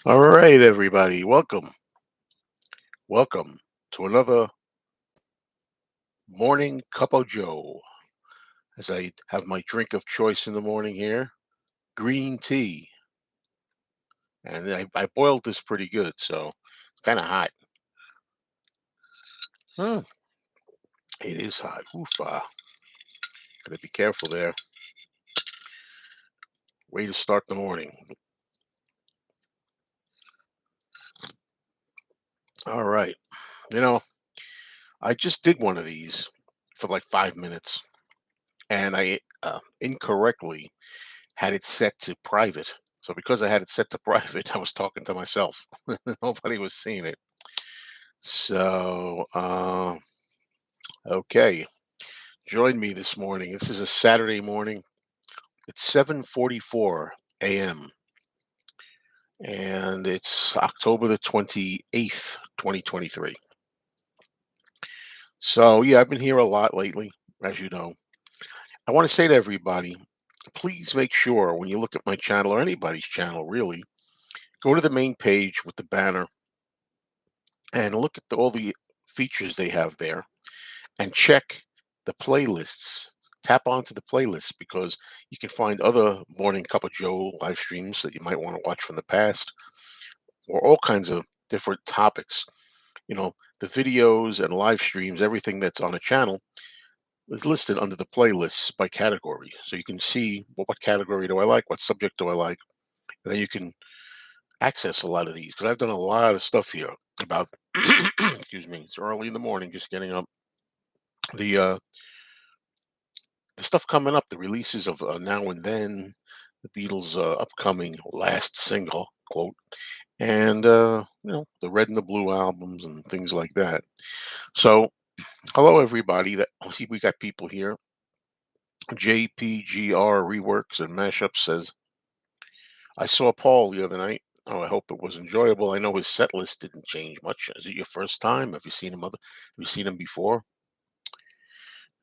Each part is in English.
All right, everybody. Welcome. Welcome to another morning cup of Joe. As I have my drink of choice in the morning here, green tea. And I boiled this pretty good, so it's kind of hot. Hmm, it is hot. Oof, gotta be careful there. Way to start the morning. All right. You know, I just did one of these for like 5 minutes, and I incorrectly had it set to private. So because I had it set to private, I was talking to myself. Nobody was seeing it. So, okay, join me this morning. This is a Saturday morning. It's 7:44 a.m. and it's October the 28th, 2023. So, yeah, I've been here a lot lately, as you know. I want to say to everybody, please make sure when you look at my channel or anybody's channel, really, go to the main page with the banner and look at all the features they have there and check the playlists. Tap onto the playlists because you can find other Morning Cup of Joe live streams that you might want to watch from the past or all kinds of different topics. You know, the videos and live streams, everything that's on a channel is listed under the playlists by category. So you can see what category do I like, what subject do I like, and then you can access a lot of these because I've done a lot of stuff here about, excuse me, it's early in the morning, just getting up. The the stuff coming up, the releases of Now and Then, the Beatles' upcoming last single, quote, and the Red and the Blue albums and things like that. So, hello everybody. That I see we got people here. JPGR reworks and mashup says, I saw Paul the other night. Oh, I hope it was enjoyable. I know his set list didn't change much. Is it your first time? Have you seen him have you seen him before?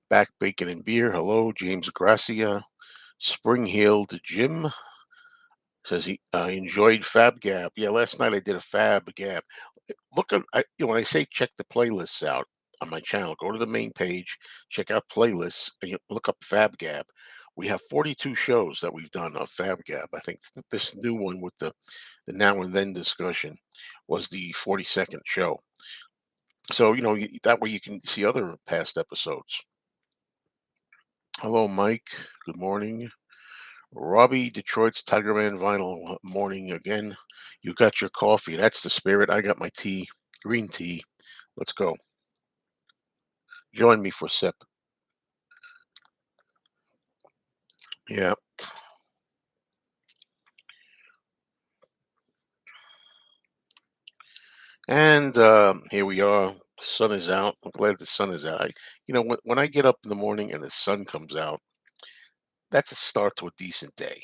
Back Bacon and Beer. Hello, James Gracia. Spring Heeled Jim says he enjoyed Fab Gab. Yeah, last night I did a Fab Gab. Look at when I say check the playlists out on my channel, go to the main page, check out playlists, and you look up Fab Gab. We have 42 shows that we've done of Fab Gab. I think this new one with the now and then discussion was the 42nd show. So that way you can see other past episodes. Hello, Mike. Good morning. Robbie, Detroit's Tigerman vinyl morning again. You got your coffee. That's the spirit. I got my tea, green tea. Let's go. Join me for a sip. Yeah. And here we are. The sun is out. I'm glad the sun is out. When I get up in the morning and the sun comes out, that's a start to a decent day.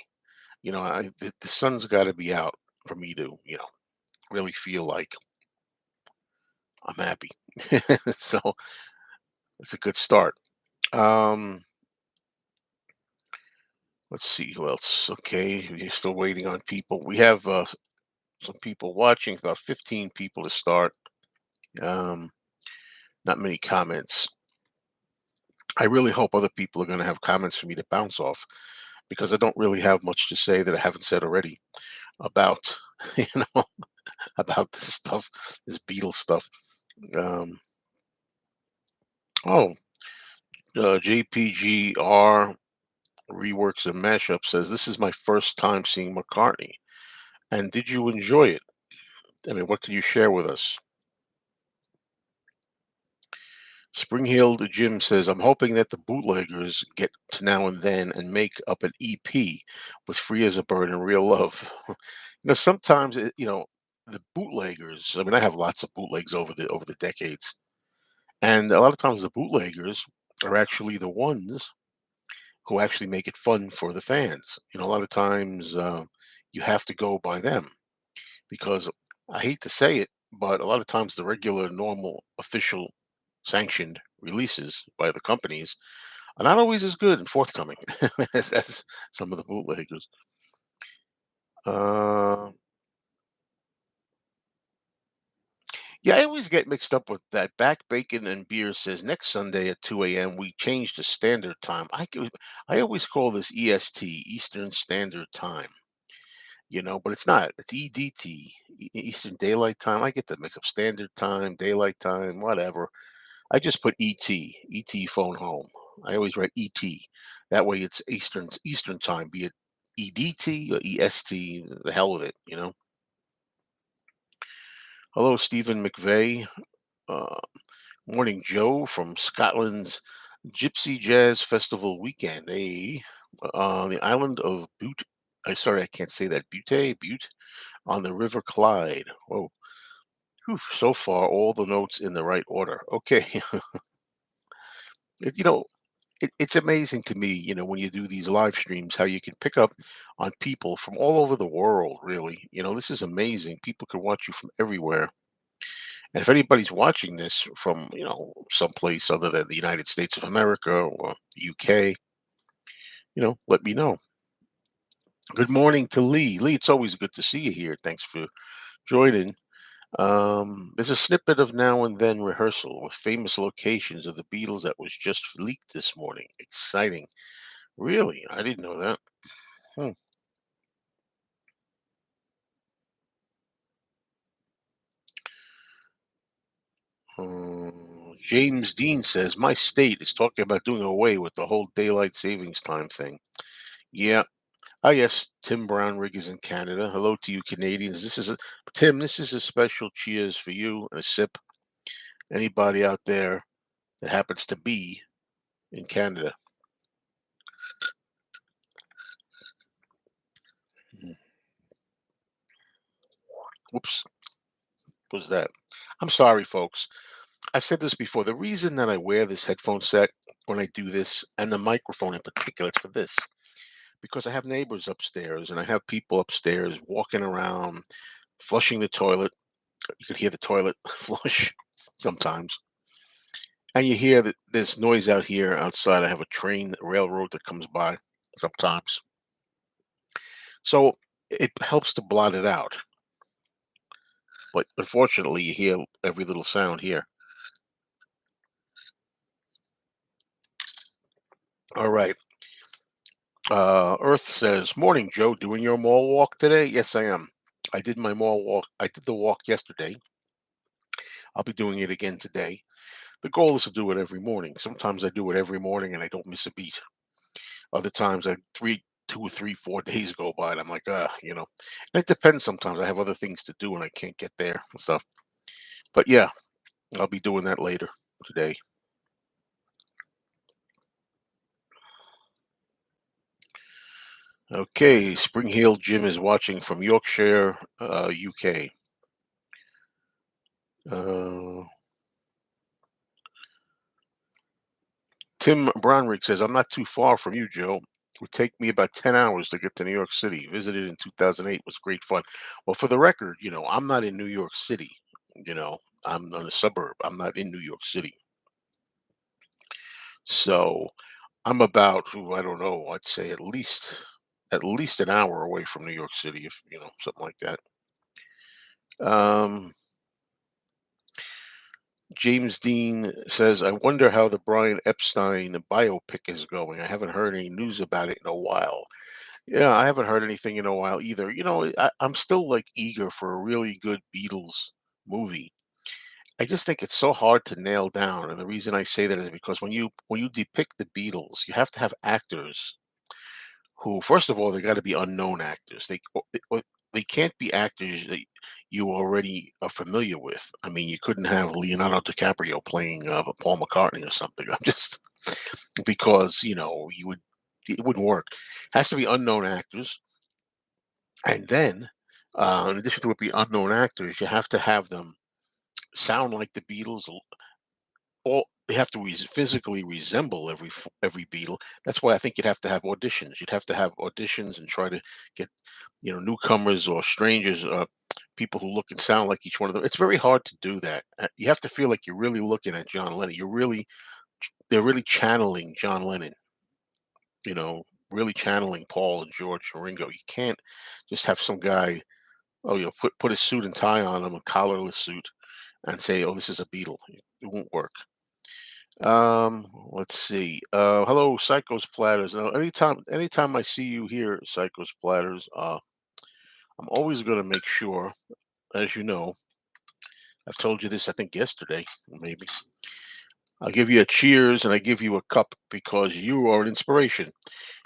The sun's got to be out for me to, really feel like I'm happy. So it's a good start. Um, Let's see who else. Okay, we're still waiting on people. We have some people watching, about 15 people to start. Um, Not many comments. I really hope other people are going to have comments for me to bounce off because I don't really have much to say that I haven't said already about, you know, about this stuff, this Beatles stuff. Um, oh, JPGR reworks and mashup says this is my first time seeing McCartney. And did you enjoy it? I mean, what can you share with us? Spring Heeled Jim says, I'm hoping that the bootleggers get to Now and Then and make up an EP with Free as a Bird and Real Love. Sometimes the bootleggers, I mean, I have lots of bootlegs over the decades. And a lot of times the bootleggers are actually the ones who actually make it fun for the fans. A lot of times you have to go by them because I hate to say it, but a lot of times the regular, normal, official, sanctioned releases by the companies are not always as good and forthcoming as some of the bootleggers. Uh, Yeah, I always get mixed up with that. Back Bacon and Beer says next Sunday at 2 a.m. we change the standard time. I always call this EST, Eastern Standard Time, but it's not. It's EDT, Eastern Daylight Time. I get the mix up Standard Time, Daylight Time, whatever. I just put ET phone home. I always write ET. That way it's Eastern Time, be it EDT or EST, the hell with it. Hello, Stephen McVeigh. Uh, Morning, Joe, from Scotland's Gypsy Jazz Festival weekend. On the island of Butte. Sorry, I can't say that. Butte, on the River Clyde. Whoa. Whew, so far, all the notes in the right order. Okay. It- you know, it's amazing to me, when you do these live streams, how you can pick up on people from all over the world, really. This is amazing. People can watch you from everywhere. And if anybody's watching this from, someplace other than the United States of America or the UK, let me know. Good morning to Lee. Lee, it's always good to see you here. Thanks for joining. There's a snippet of Now and Then rehearsal with famous locations of the Beatles that was just leaked this morning. Exciting. Really? I didn't know that. Hmm. James Dean says, my state is talking about doing away with the whole daylight savings time thing. Yeah. Ah, yes, Tim Brownrigg is in Canada. Hello to you, Canadians. Tim, this is a special cheers for you and a sip. Anybody out there that happens to be in Canada. Mm. Whoops, what was that? I'm sorry, folks. I've said this before. The reason that I wear this headphone set when I do this, and the microphone in particular, it's for this, because I have neighbors upstairs and I have people upstairs walking around, flushing the toilet. You could hear the toilet flush sometimes. And you hear that there's noise out here outside. I have a train, railroad that comes by sometimes. So it helps to blot it out. But unfortunately, you hear every little sound here. All right. Earth says, Morning, Joe. Doing your mall walk today? Yes, I am. I did my mall walk. I did the walk yesterday. I'll be doing it again today. The goal is to do it every morning. Sometimes I do it every morning and I don't miss a beat. Other times, 2 or 3, 4 days go by and I'm like, And it depends sometimes. I have other things to do and I can't get there and stuff. But yeah, I'll be doing that later today. Okay, Spring Hill Jim is watching from Yorkshire, UK. Uh, Tim Brownrigg says, I'm not too far from you, Joe. It would take me about 10 hours to get to New York City. Visited in 2008 was great fun. Well, for the record, I'm not in New York City. You know, I'm in a suburb. I'm not in New York City. So I'm about, ooh, I don't know, I'd say at least an hour away from New York City, if something like that. Um, James Dean says, I wonder how the Brian Epstein biopic is going. I haven't heard any news about it in a while. Yeah, I haven't heard anything in a while either. I'm still like eager for a really good Beatles movie. I just think it's so hard to nail down, and the reason I say that is because when you depict the Beatles, you have to have actors who, first of all, they got to be unknown actors. They can't be actors that you already are familiar with. I mean, you couldn't have Leonardo DiCaprio playing Paul McCartney or something. I'm just because it wouldn't work. Has to be unknown actors, and then in addition to it be unknown actors, you have to have them sound like the Beatles. All they have to physically resemble every Beatle. That's why I think you'd have to have auditions. You'd have to have auditions and try to get newcomers or strangers, people who look and sound like each one of them. It's very hard to do that. You have to feel like you're really looking at John Lennon. They're really channeling John Lennon. You know, really channeling Paul and George and Ringo. You can't just have some guy. Oh, put a suit and tie on him, a collarless suit. and say, "Oh, this is a Beatle." It won't work. Let's see. Hello, Psychos Platters. Now, anytime I see you here, Psychos Platters, I'm always going to make sure, as you know, I've told you this, I think yesterday, maybe. I'll give you a cheers and I give you a cup because you are an inspiration.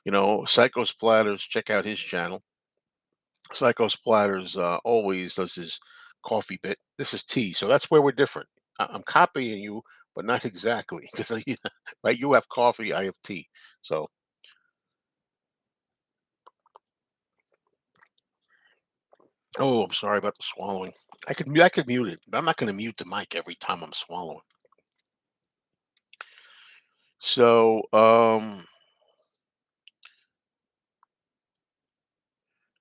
Psycho Splatters, check out his channel. Psycho Splatters always does his coffee bit. This is tea, so that's where we're different. I'm copying you, but not exactly because right, you have coffee, I have tea. So, oh, I'm sorry about the swallowing. I could mute it, but I'm not going to mute the mic every time I'm swallowing. So,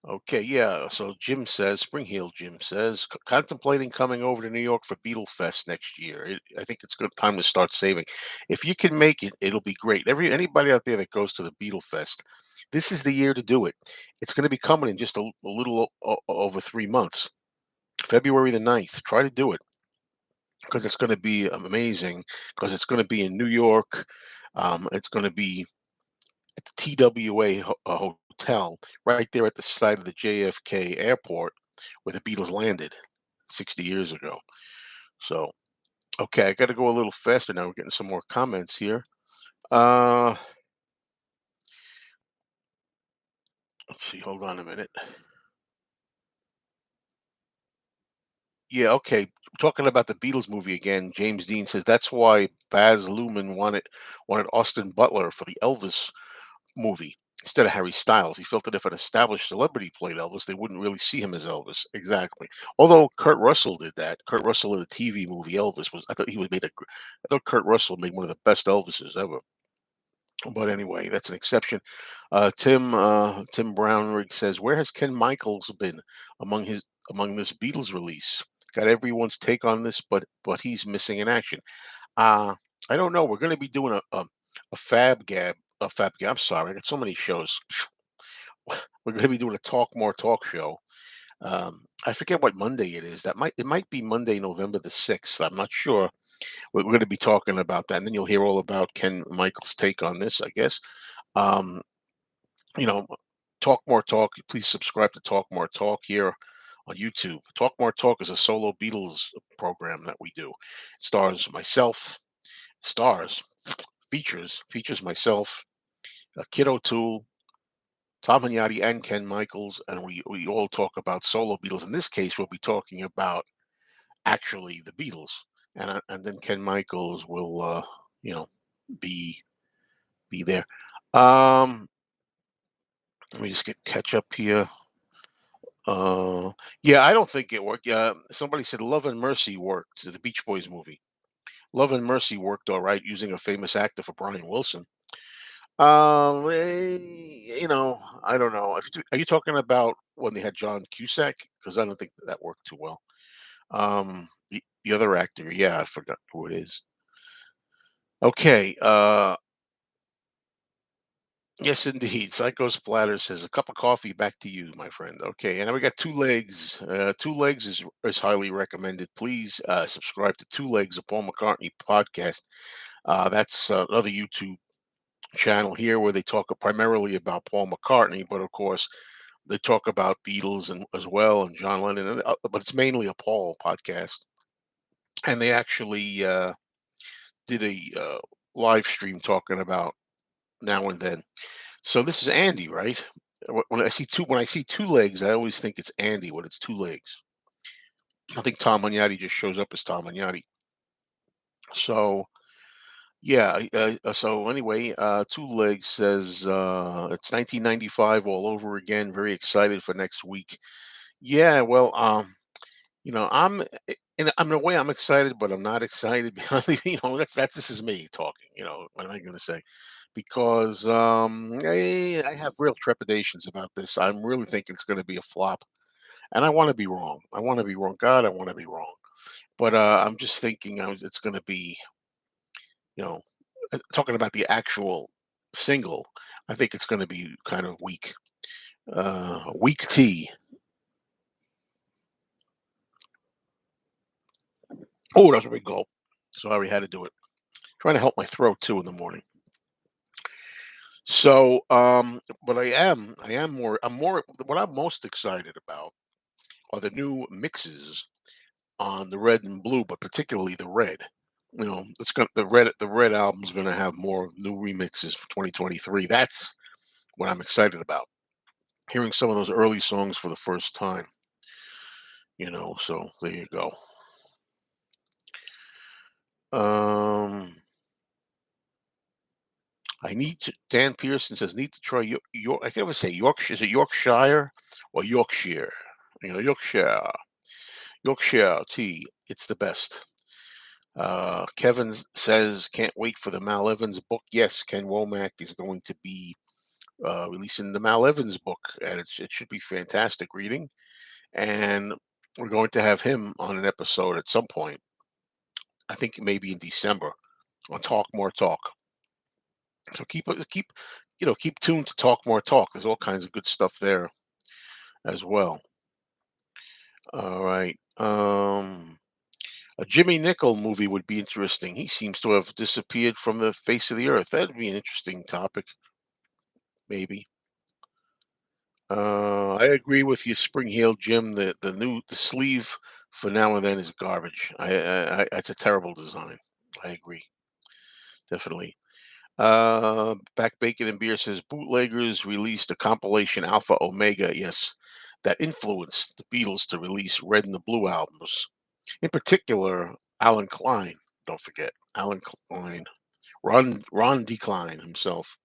okay, yeah. So Jim says, Spring Heel Jim says, contemplating coming over to New York for Beetle Fest next year. I think it's good time to start saving. If you can make it, it'll be great. Anybody out there that goes to the Beetle Fest, this is the year to do it. It's going to be coming in just a little over 3 months. February the 9th. Try to do it because it's going to be amazing. Because it's going to be in New York. It's going to be at the TWA hotel right there at the site of the JFK airport where the Beatles landed 60 years ago. So, okay, I got to go a little faster now. We're getting some more comments here. Uh, let's see. Hold on a minute. Yeah, okay. Talking about the Beatles movie again, James Dean says that's why Baz Luhrmann wanted Austin Butler for the Elvis movie instead of Harry Styles. He felt that if an established celebrity played Elvis, they wouldn't really see him as Elvis. Exactly. Although Kurt Russell did that. Kurt Russell in the TV movie Elvis was. I thought he was made a. I thought Kurt Russell made one of the best Elvises ever. But anyway, that's an exception. Tim Brownrigg says, "Where has Ken Michaels been among his among this Beatles release? Got everyone's take on this, but he's missing in action." Uh, I don't know. We're going to be doing a Fab Gab, a Fab Gab. I'm sorry, I got so many shows. We're going to be doing a Talk More Talk show. I forget what Monday it is. It might be Monday, November the 6th. I'm not sure. We're going to be talking about that, and then you'll hear all about Ken Michaels' take on this. I guess. Um, you know, Talk More Talk. Please subscribe to Talk More Talk here on YouTube. Talk More Talk is a solo Beatles program that we do. It stars myself, stars features myself, Kid O'Toole, Tom Hagnotti, and Ken Michaels, and we all talk about solo Beatles. In this case, we'll be talking about actually the Beatles, and then Ken Michaels will you know be there. Um, Let me just catch up here. Yeah, I don't think it worked. Somebody said Love and Mercy worked. The Beach Boys movie. Love and Mercy worked all right using a famous actor for Brian Wilson. I don't know. Are you talking about when they had John Cusack? Because I don't think that worked too well. The other actor, yeah, I forgot who it is. Okay. Yes, indeed. Psycho Splatter says a cup of coffee back to you, my friend. Okay, and now we got Two Legs. Two Legs is highly recommended. Please subscribe to Two Legs, a Paul McCartney podcast. That's another YouTube channel here where they talk primarily about Paul McCartney, but of course they talk about Beatles and as well and John Lennon, but it's mainly a Paul podcast. And they actually did a live stream talking about Now and Then. So this is Andy, right? When I see two legs, I always think it's Andy when it's two legs. I think Tom Magnotti just shows up as Tom Magnotti. So yeah. So anyway, two legs says it's 1995 all over again. Very excited for next week. Yeah. Well, I'm in a way I'm excited, but I'm not excited. That's this is me talking. What am I going to say? Because I have real trepidations about this. I'm really thinking it's going to be a flop, and I want to be wrong. I want to be wrong. God, I want to be wrong. But I'm just thinking it's going to be, you know, talking about the actual single. I think it's going to be kind of weak. Weak tea. Oh, that's a big gulp. Sorry, had to do it. Trying to help my throat too in the morning. So, but I'm more, what I'm most excited about are the new mixes on the red and blue, but particularly the red. It's going the red album's going to have more new remixes for 2023. That's what I'm excited about. Hearing some of those early songs for the first time, so there you go. Um, Dan Pearson says, need to try York. I can never say Yorkshire. Is it Yorkshire or Yorkshire? Yorkshire. Yorkshire tea. It's the best. Kevin says, can't wait for the Mal Evans book. Yes, Ken Womack is going to be releasing the Mal Evans book, and it should be fantastic reading. And we're going to have him on an episode at some point. I think maybe in December on Talk More Talk. So keep tuned to Talk More Talk. There's all kinds of good stuff there as well. All right. A Jimmy Nickel movie would be interesting. He seems to have disappeared from the face of the earth. That'd be an interesting topic, maybe. I agree with you, Spring Heel Jim. The sleeve for now and then is garbage. It's a terrible design. I agree, definitely. Back Bacon and Beer says bootleggers released a compilation Alpha Omega. Yes, that influenced the Beatles to release Red and the Blue albums. In particular, Alan Klein. Don't forget Alan Klein. Ron Decline himself.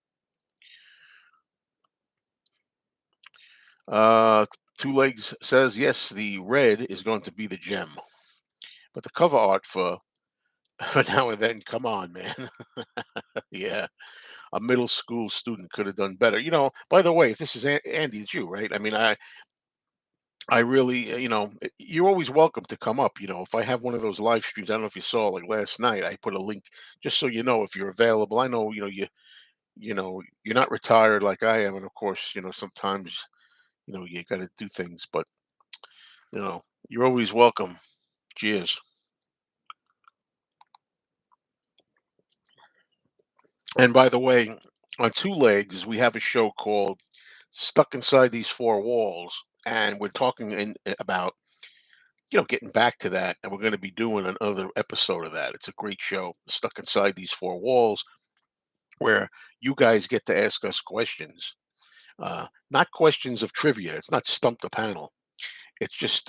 Uh, Two Legs says yes, the red is going to be the gem, but the cover art for for now and then. Come on, man. Yeah, a middle school student could have done better. By the way, if this is Andy, it's you, right? I mean, I really, you're always welcome to come up. If I have one of those live streams, I don't know if you saw, like last night, I put a link just so you know if you're available. I know, you're not retired like I am, and of course, sometimes, you got to do things, but you're always welcome. Cheers. And by the way, on Two Legs, we have a show called Stuck Inside These Four Walls, and we're talking about getting back to that, and we're going to be doing another episode of that. It's a great show, Stuck Inside These Four Walls, where you guys get to ask us questions. Not questions of trivia. It's not stump the panel. It's just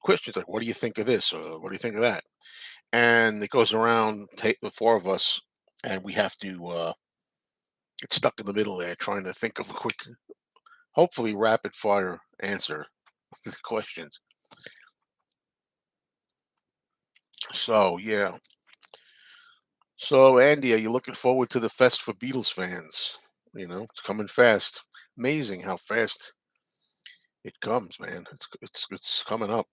questions like, "What do you think of this?" or "What do you think of that?" And it goes around, take the four of us, and we have to get stuck in the middle there, trying to think of a quick, hopefully rapid fire answer to the questions. So yeah. So Andy, are you looking forward to the fest for Beatles fans? It's coming fast. Amazing how fast it comes, man. It's coming up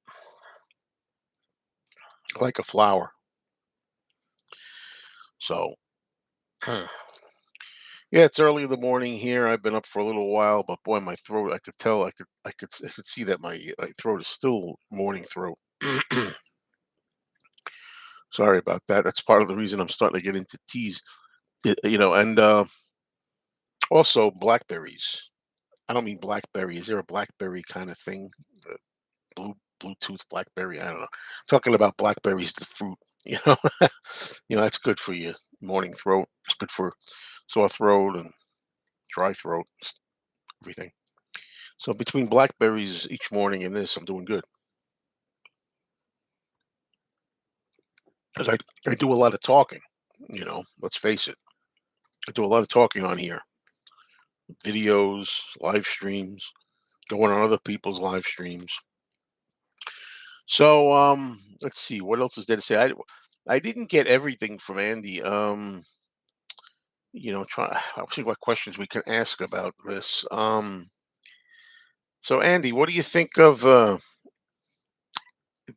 like a flower. So yeah, it's early in the morning here. I've been up for a little while, but boy, my throat, I could tell, I could see that my throat is still morning throat. Sorry about that. That's part of the reason I'm starting to get into teas. And also blackberries. I don't mean blackberry. Is there a blackberry kind of thing? Uh, Bluetooth blackberry? I don't know. Talking about blackberries, the fruit. You know, that's good for your morning throat. It's good for sore throat and dry throat, everything. So between blackberries each morning and this, I'm doing good. Because I do a lot of talking. Let's face it. I do a lot of talking on here, videos, live streams, going on other people's live streams. So let's see what else is there to say. I didn't get everything from Andy. Try I'll see what questions we can ask about this. So Andy, what do you think of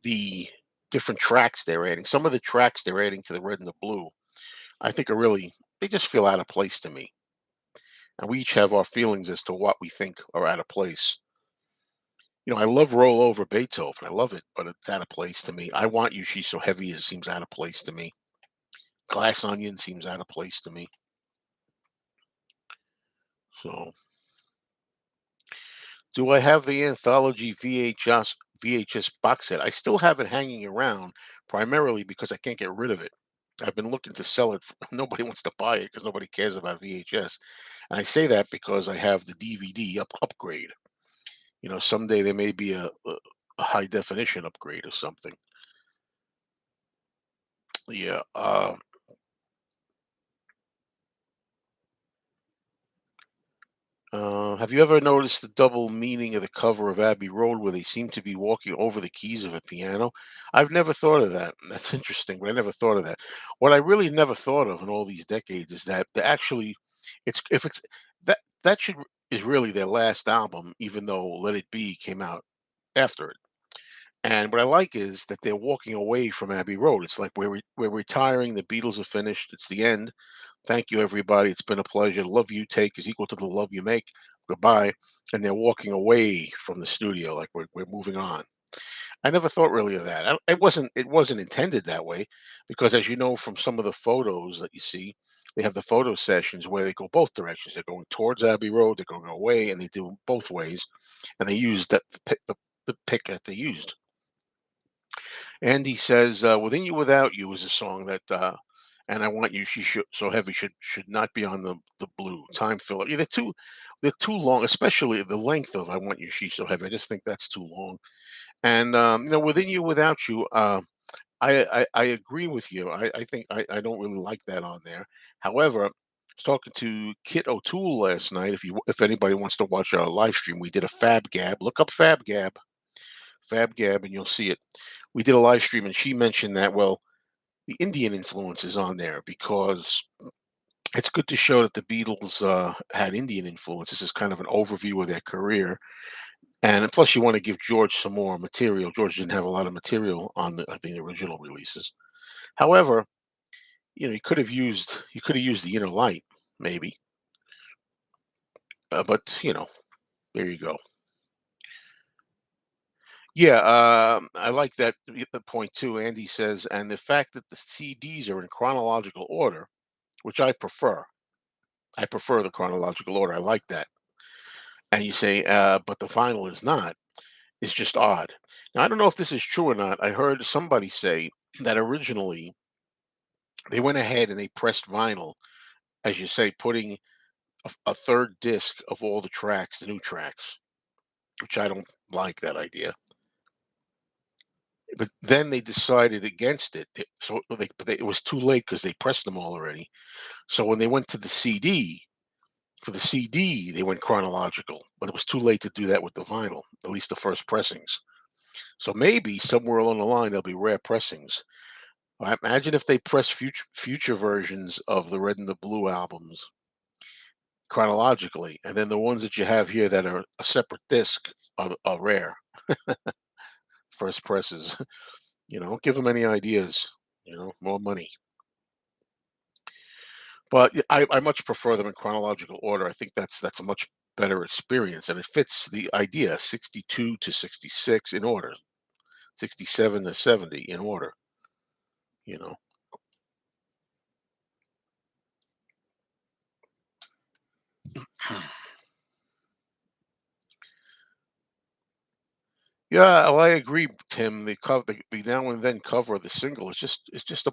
the different tracks they're adding? Some of the tracks they're adding to the red and the blue, I think are really, they just feel out of place to me. And we each have our feelings as to what we think are out of place. I love Roll Over Beethoven. I love it, but it's out of place to me. I Want You, She's So Heavy it seems out of place to me. Glass Onion seems out of place to me. So, do I have the anthology VHS box set? I still have it hanging around, primarily because I can't get rid of it. I've been looking to sell it. Nobody wants to buy it because nobody cares about VHS. And I say that because I have the DVD upgrade. Someday there may be a high definition upgrade or something. Yeah. Have you ever noticed the double meaning of the cover of Abbey Road where they seem to be walking over the keys of a piano? I've never thought of that. That's interesting, but I never thought of that. What I really never thought of in all these decades is that they actually, it's if it's that should is really their last album, even though Let It Be came out after it. And what I like is that they're walking away from Abbey Road. It's like we're retiring. The Beatles are finished. It's the end. Thank you, everybody. It's been a pleasure. Love you take is equal to the love you make. Goodbye. And they're walking away from the studio, like we're moving on. I never thought really of that. It wasn't intended that way, because as you know from some of the photos that you see, they have the photo sessions where they go both directions. They're going towards Abbey Road, they're going away, and they do both ways. And they use the pick that they used. Andy says, "Within You, Without You" is a song that, and "I Want You, She Should So Heavy" should not be on the blue time filler. Yeah, they're too long, especially the length of "I Want You, She's So Heavy." I just think that's too long. And "Within You, Without You," I agree with you. I think I don't really like that on there. However, I was talking to Kit O'Toole last night. If anybody wants to watch our live stream, we did a Fab Gab. Look up Fab Gab, and you'll see it. We did a live stream, and she mentioned that, well, the Indian influence is on there because it's good to show that the Beatles had Indian influence. This is kind of an overview of their career, and plus, you want to give George some more material. George didn't have a lot of material on I think, the original releases. However, you could have used the Inner Light, maybe, but there you go. Yeah, I like that the point too. Andy says, and the fact that the CDs are in chronological order, which I prefer. I prefer the chronological order. I like that. And you say, but the final is not. It's just odd. Now, I don't know if this is true or not. I heard somebody say that originally they went ahead and they pressed vinyl, as you say, putting a third disc of all the tracks, the new tracks, which I don't like that idea. But then they decided against it. It was too late because they pressed them all already. So when they went to the CD, for the CD, they went chronological, but it was too late to do that with the vinyl, at least the first pressings. So maybe somewhere along the line there'll be rare pressings. I imagine if they press future versions of the Red and the Blue albums chronologically, and then the ones that you have here that are a separate disc are rare first presses. Don't give them any ideas. More money. But yeah, I much prefer them in chronological order. I think that's a much better experience, and it fits the idea 62 to 66 in order, 67 to 70 in order, you know. Yeah, well, I agree, Tim. The now and then cover of the single is just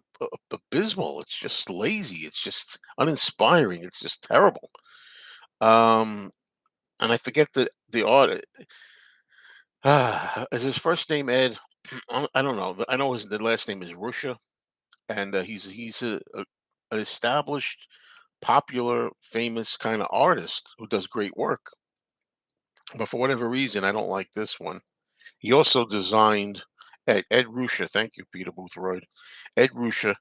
abysmal. It's just lazy. It's just uninspiring. It's just terrible. Um, and I forget the audit. Is his first name Ed? I don't know. I know the last name is Rusha, and he's an established, popular, famous kind of artist who does great work. But for whatever reason, I don't like this one. He also designed Ed Ruscha. Thank you, Peter Boothroyd. Ed Ruscha.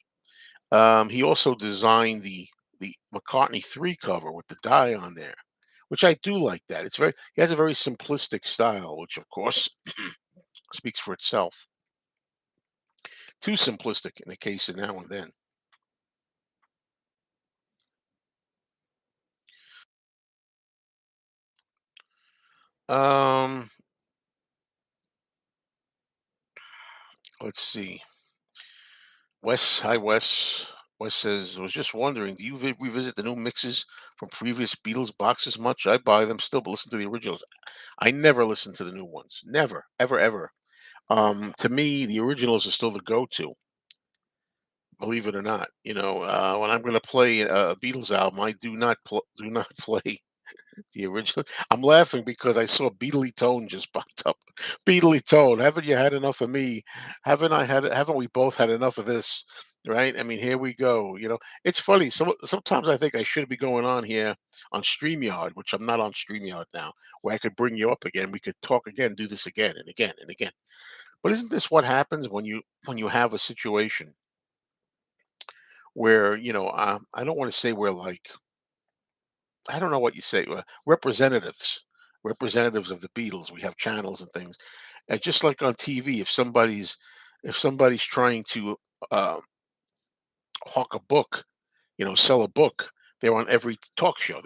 He also designed the McCartney 3 cover with the die on there, which I do like that. He has a very simplistic style, which of course speaks for itself. Too simplistic in the case of Now and Then. Um, Let's see. Wes, hi Wes. Wes says, "Was just wondering, do you revisit the new mixes from previous Beatles boxes much? I buy them still, but listen to the originals. I never listen to the new ones. Never, ever, ever. To me, the originals are still the go-to. Believe it or not. When I'm going to play a Beatles album, I do not play the original. I'm laughing because I saw Beatly Tone just popped up. Beatly Tone, haven't you had enough of me? Haven't we both had enough of this? Right? I mean, here we go. It's funny. Sometimes I think I should be going on here on StreamYard, which I'm not on StreamYard now, where I could bring you up again. We could talk again, do this again and again and again. But isn't this what happens when you have a situation where, I don't want to say we're like, I don't know what you say, representatives of the Beatles. We have channels and things, and just like on TV, if somebody's trying to uh, hawk a book, sell a book, they're on every talk show.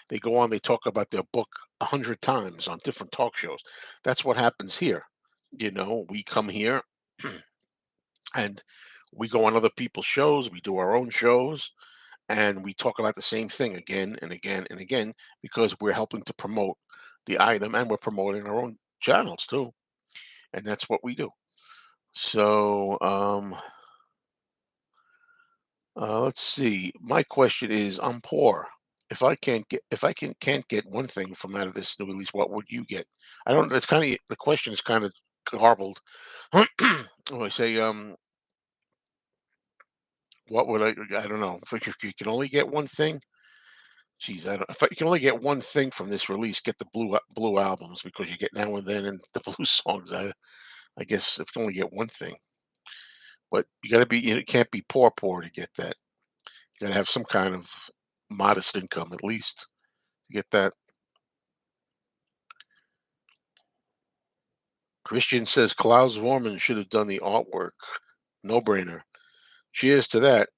They go on, they talk about their book 100 times on different talk shows. That's what happens here. We come here and we go on other people's shows. We do our own shows and we talk about the same thing again and again and again because we're helping to promote the item and we're promoting our own channels too, and that's what we do. So let's see, my question is, I'm poor. If I can't get one thing from out of this new release, what would you get? I don't It's kind of, the question is kind of garbled. When I say, what would I don't know, if you can only get one thing. Geez, I don't, if you can only get one thing from this release, get the blue albums because you get Now and Then and the blue songs. I guess if you can only get one thing, but you got to be, you can't be poor to get that. You got to have some kind of modest income at least to get that. Christian says Klaus Vorman should have done the artwork. No brainer. Cheers to that.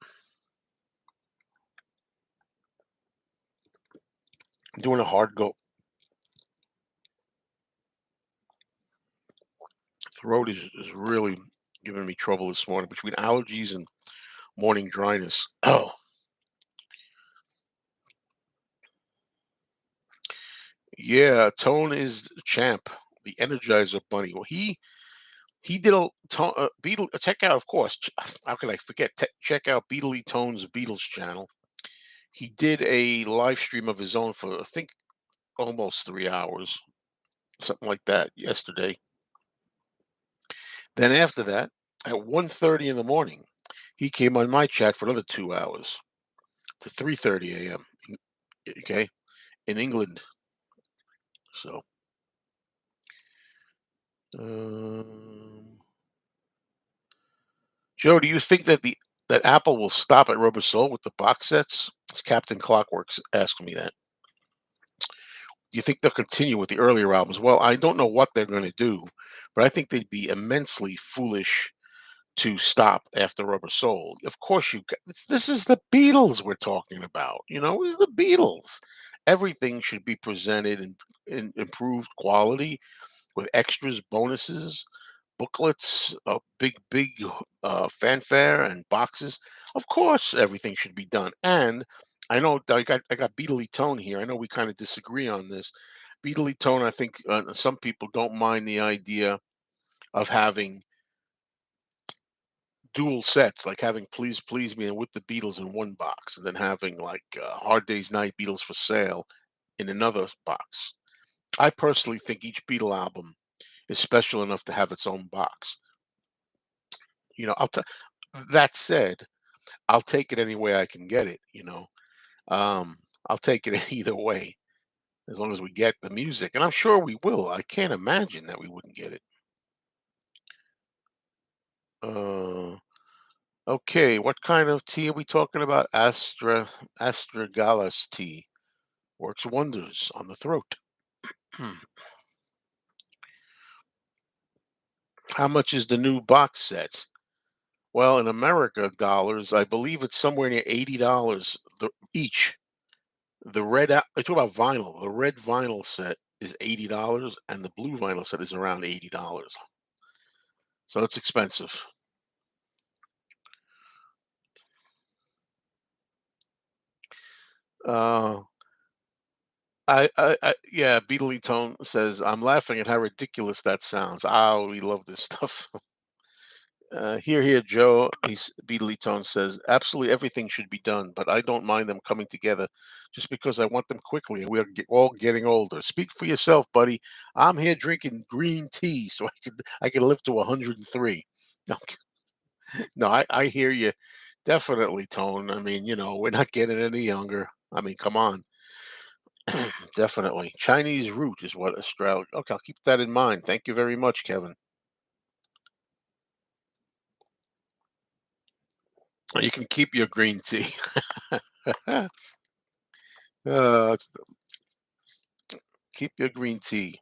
I'm doing a hard go. Throat is really giving me trouble this morning between allergies and morning dryness. Oh, yeah, Tone is the champ, the Energizer Bunny. Well, he did Beatle. Check out, of course. How could I forget? Check out Beatley Tone's Beatles channel. He did a live stream of his own for, I think, almost 3 hours, something like that, yesterday. Then after that, at 1:30 in the morning, he came on my chat for another 2 hours to 3:30 a.m. Okay, in England. So, um, Joe, do you think that Apple will stop at Rubber Soul with the box sets? It's Captain Clockwork's asking me that. Do you think they'll continue with the earlier albums? Well, I don't know what they're going to do, but I think they'd be immensely foolish to stop after Rubber Soul. Of course, this is the Beatles we're talking about. This is the Beatles. Everything should be presented in improved quality with extras, bonuses, booklets, big fanfare and boxes. Of course, everything should be done. And I know I got Beatly Tone here. I know we kind of disagree on this. Beatly Tone, I think some people don't mind the idea of having dual sets, like having Please Please Me and With the Beatles in one box, and then having like Hard Day's Night, Beatles for Sale in another box. I personally think each Beatle album is special enough to have its own box. You know, I'll t- that said, I'll take it any way I can get it. Um, I'll take it either way as long as we get the music, and I'm sure we will. I can't imagine that we wouldn't get it. Uh, okay, what kind of tea are we talking about? Astragalus tea works wonders on the throat. How much is the new box set? Well, in America dollars, I believe it's somewhere near $80 each. I talk about vinyl. The red vinyl set is $80 and the blue vinyl set is around $80. So it's expensive. Uh, yeah, Beatly Tone says, "I'm laughing at how ridiculous that sounds." Oh, we love this stuff. Here, Joe. Beatly Tone says, "Absolutely everything should be done, but I don't mind them coming together, just because I want them quickly, and all getting older." Speak for yourself, buddy. I'm here drinking green tea, so I can live to 103. No, no, I hear you, definitely, Tone. I mean, we're not getting any younger. I mean, come on. Definitely. Chinese root is what Australia. Okay, I'll keep that in mind. Thank you very much, Kevin. You can keep your green tea. uh, keep your green tea.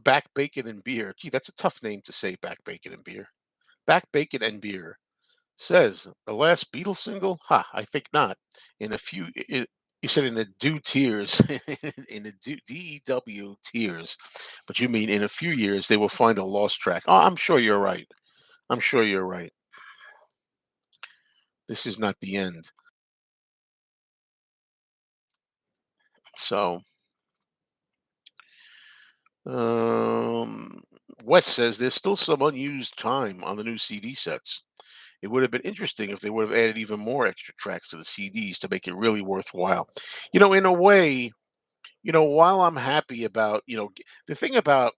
Back bacon and beer. Gee, that's a tough name to say. Back bacon and beer. Back bacon and beer says the last Beatles single. Ha, I think not. In a few, you said in the due tears, in the DEW tears, but you mean in a few years they will find a lost track. Oh, I'm sure you're right. I'm sure you're right. This is not the end. So, um, Wes says there's still some unused time on the new CD sets. It would have been interesting if they would have added even more extra tracks to the CDs to make it really worthwhile. In a way, while I'm happy about, the thing about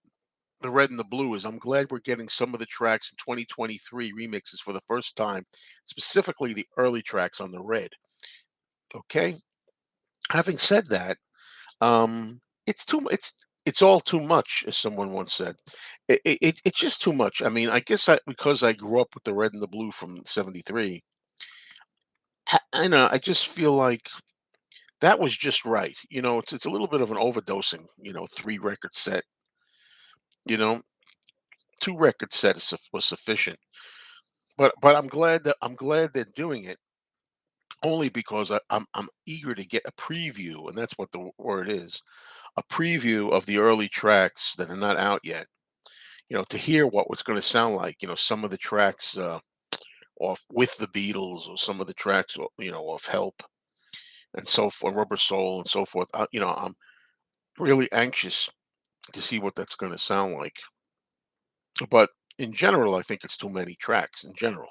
the red and the blue is I'm glad we're getting some of the tracks in 2023 remixes for the first time, specifically the early tracks on the red. Okay. Having said that, it's all too much, as someone once said. It's just too much. I mean, I guess because I grew up with the red and the blue from '73, I know I just feel like that was just right. It's a little bit of an overdosing. 3 record set. You know, 2 record set was sufficient. But I'm glad they're doing it only because I'm eager to get a preview, and that's what the word is, a preview of the early tracks that are not out yet. To hear what was going to sound like. Some of the tracks off with the Beatles, or some of the tracks, off Help and so forth, Rubber Soul and so forth. I'm really anxious to see what that's going to sound like. But in general, I think it's too many tracks in general.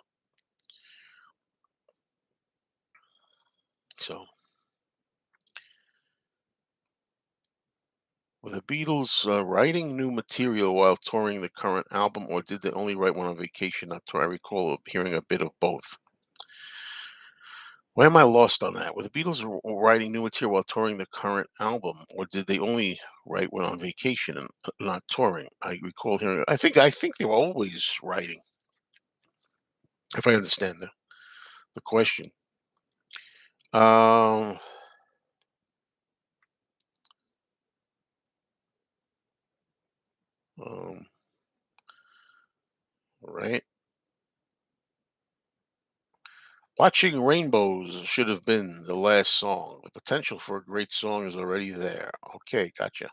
So, were the Beatles writing new material while touring the current album, or did they only write one on vacation, not tour? I recall hearing a bit of both. Why am I lost on that? Were the Beatles writing new material while touring the current album, or did they only write when on vacation and not touring? I recall hearing. I think they were always writing. If I understand the question. Um, um, right. Watching Rainbows should have been the last song. The potential for a great song is already there. Okay, gotcha.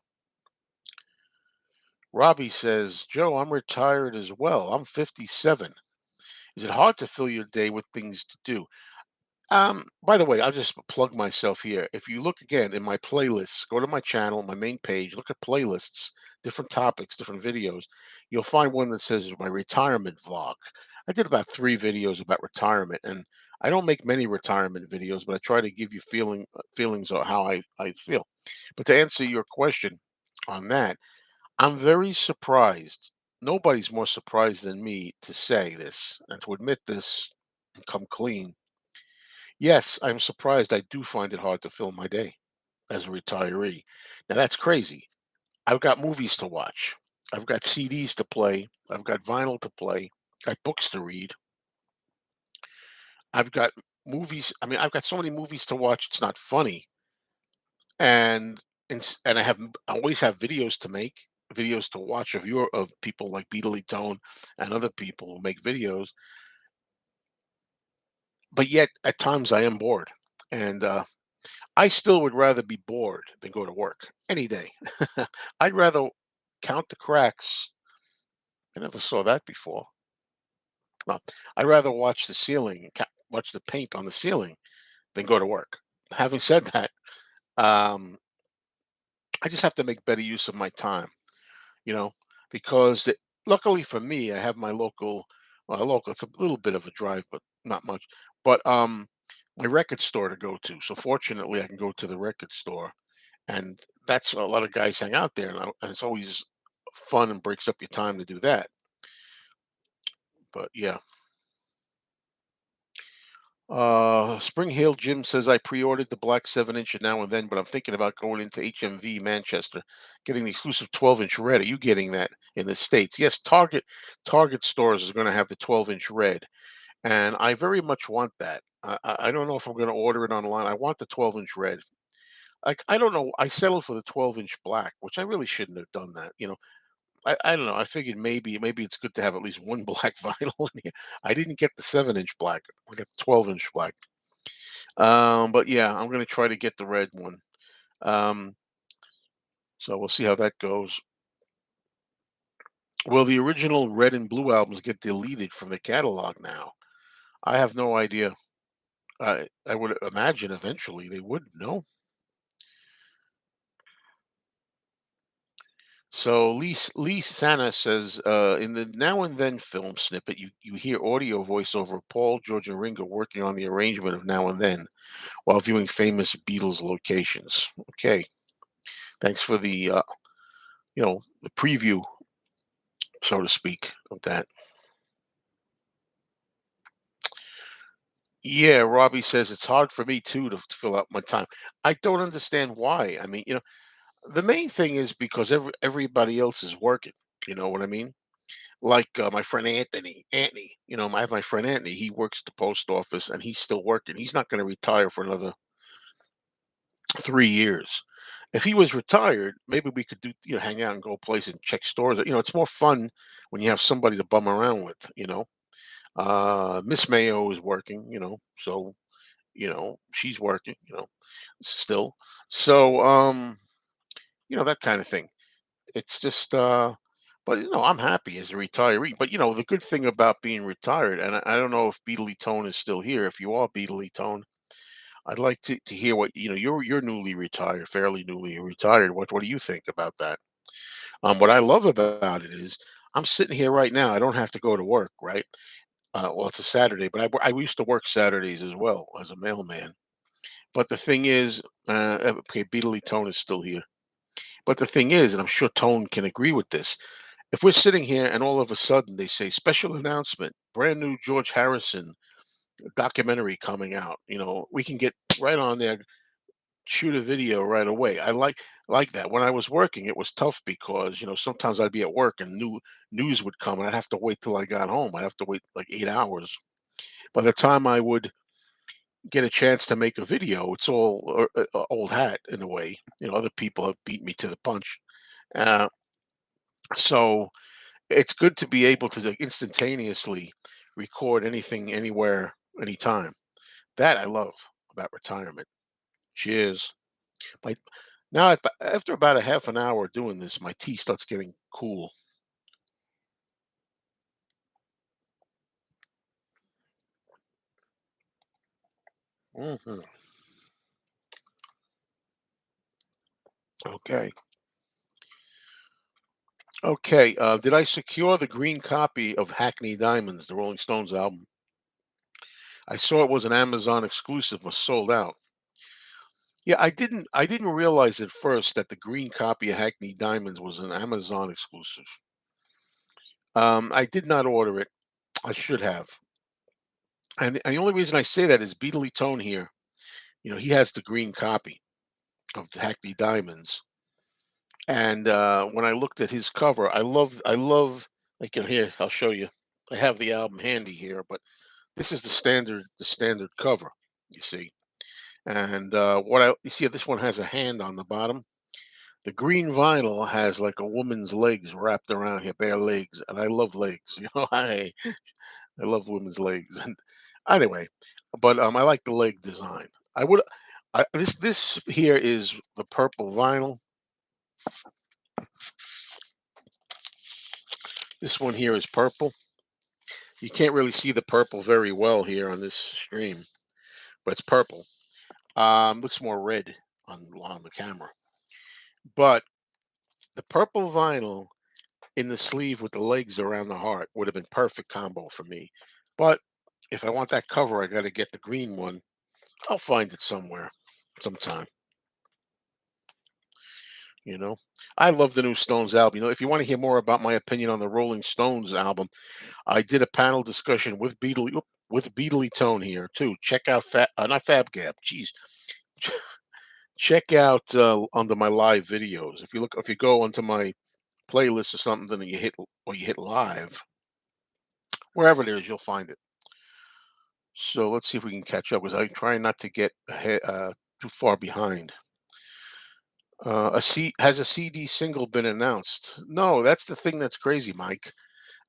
Robbie says, Joe, I'm retired as well. I'm 57. Is it hard to fill your day with things to do? By the way, I'll just plug myself here. If you look again in my playlists, go to my channel, my main page, look at playlists, different topics, different videos. You'll find one that says my retirement vlog. I did about 3 videos about retirement, and I don't make many retirement videos, but I try to give you feelings of how I feel. But to answer your question on that, I'm very surprised. Nobody's more surprised than me to say this and to admit this and come clean. Yes, I'm surprised. I do find it hard to fill my day as a retiree. Now that's crazy. I've got movies to watch. I've got CDs to play. I've got vinyl to play. I've got books to read. I've got movies. I mean, I've got so many movies to watch. It's not funny. And and I always have videos to make, videos to watch of people like Beatly Tone and other people who make videos. But yet, at times, I am bored, and I still would rather be bored than go to work any day. I'd rather count the cracks. I never saw that before. Well, I'd rather watch the ceiling, watch the paint on the ceiling than go to work. Having said that, um, I just have to make better use of my time, you know, because luckily for me, I have my local. It's a little bit of a drive, but not much. But my record store to go to. So fortunately, I can go to the record store, and that's a lot of guys hang out there, and, and it's always fun and breaks up your time to do that. But yeah. Spring Hill Jim says I pre-ordered the black 7 inch at Now and Then, but I'm thinking about going into HMV Manchester, getting the exclusive 12-inch red. Are you getting that in the States? Yes, Target stores is going to have the 12-inch red, and I very much want that. I don't know if I'm going to order it online. I want the 12-inch red. Like I don't know. I settled for the 12-inch black, which I really shouldn't have done that. I don't know. I figured maybe it's good to have at least one black vinyl in here. I didn't get the 7-inch black. I got the 12-inch black. But yeah, I'm gonna try to get the red one. Um, so we'll see how that goes. Will the original red and blue albums get deleted from the catalog now? I have no idea. I would imagine eventually they would. No. So Lee Sana says in the Now and Then film snippet, you hear audio voiceover of Paul, George, and Ringo working on the arrangement of Now and Then while viewing famous Beatles locations. Okay, thanks for the the preview, so to speak, of that. Yeah, Robbie says it's hard for me too to fill out my time. I don't understand why. I mean, the main thing is because everybody else is working. You know what I mean? Like my friend Anthony. I have my friend Anthony. He works at the post office and he's still working. He's not going to retire for another 3 years. If he was retired, maybe we could hang out and go place and check stores. It's more fun when you have somebody to bum around with. Miss Mayo is working. So she's working, still. So, that kind of thing. It's just, but I'm happy as a retiree. But the good thing about being retired, and I don't know if Beatley Tone is still here. If you are Beatley Tone, I'd like to hear what you're newly retired, fairly newly retired. What do you think about that? What I love about it is I'm sitting here right now. I don't have to go to work, right? Well, it's a Saturday, but I used to work Saturdays as well as a mailman. But the thing is, okay, Beatly Tone is still here. But the thing is, and I'm sure Tone can agree with this, if we're sitting here and all of a sudden they say special announcement, brand new George Harrison documentary coming out, we can get right on there, shoot a video right away. I like that. When I was working, it was tough because sometimes I'd be at work and news would come and I'd have to wait till I got home. I'd have to wait like 8 hours. By the time I would get a chance to make a video, it's all old hat in a way. Other people have beat me to the punch. Uh, so it's good to be able to like, instantaneously record anything, anywhere, anytime. That I love about retirement. Cheers. My now after about a half an hour doing this, my tea starts getting cool. Hmm. Okay. Okay. Did I secure the green copy of Hackney Diamonds, the Rolling Stones album? I saw it was an Amazon exclusive, was sold out. Yeah, I didn't realize at first that the green copy of Hackney Diamonds was an Amazon exclusive. I did not order it. I should have. And the only reason I say that is Beatly Tone here. He has the green copy of the Hackney Diamonds. And when I looked at his cover, I love like here, I'll show you. I have the album handy here, but this is the standard cover, you see. And you see this one has a hand on the bottom. The green vinyl has like a woman's legs wrapped around here, bare legs, and I love legs. I love women's legs. And anyway, but I like the leg design. This here is the purple vinyl. This one here is purple. You can't really see the purple very well here on this stream, but it's purple. Looks more red on the camera. But the purple vinyl in the sleeve with the legs around the heart would have been perfect combo for me. But if I want that cover, I got to get the green one. I'll find it somewhere, sometime. You know, I love the new Stones album. If you want to hear more about my opinion on the Rolling Stones album, I did a panel discussion with Beatley Tone here too. Check out not Fab Gap. Jeez, check out under my live videos. If you go onto my playlist or something, and you hit live, wherever it is, you'll find it. So let's see if we can catch up because I try not to get ahead, too far behind. Has a CD single been announced? No, that's the thing that's crazy, Mike.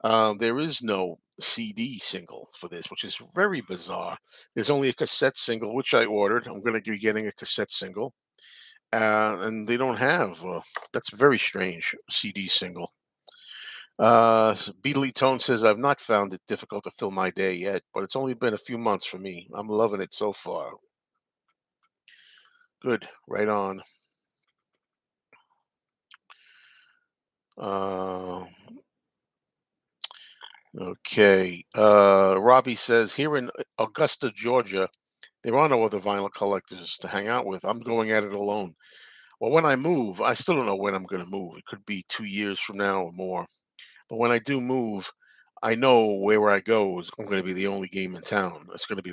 There is no CD single for this, which is very bizarre. There's only a cassette single, which I ordered. I'm going to be getting a cassette single, and they don't have. That's very strange. CD single. Beatly Tone says I've not found it difficult to fill my day yet, but it's only been a few months for me. I'm loving it so far. Good, right on. Uh, okay. Robbie says here in Augusta, Georgia, there are no other vinyl collectors to hang out with. I'm going at it alone. Well, when I move, I still don't know when I'm going to move. It could be 2 years from now or more. But when I do move, I know where I go is I'm going to be the only game in town. It's going to be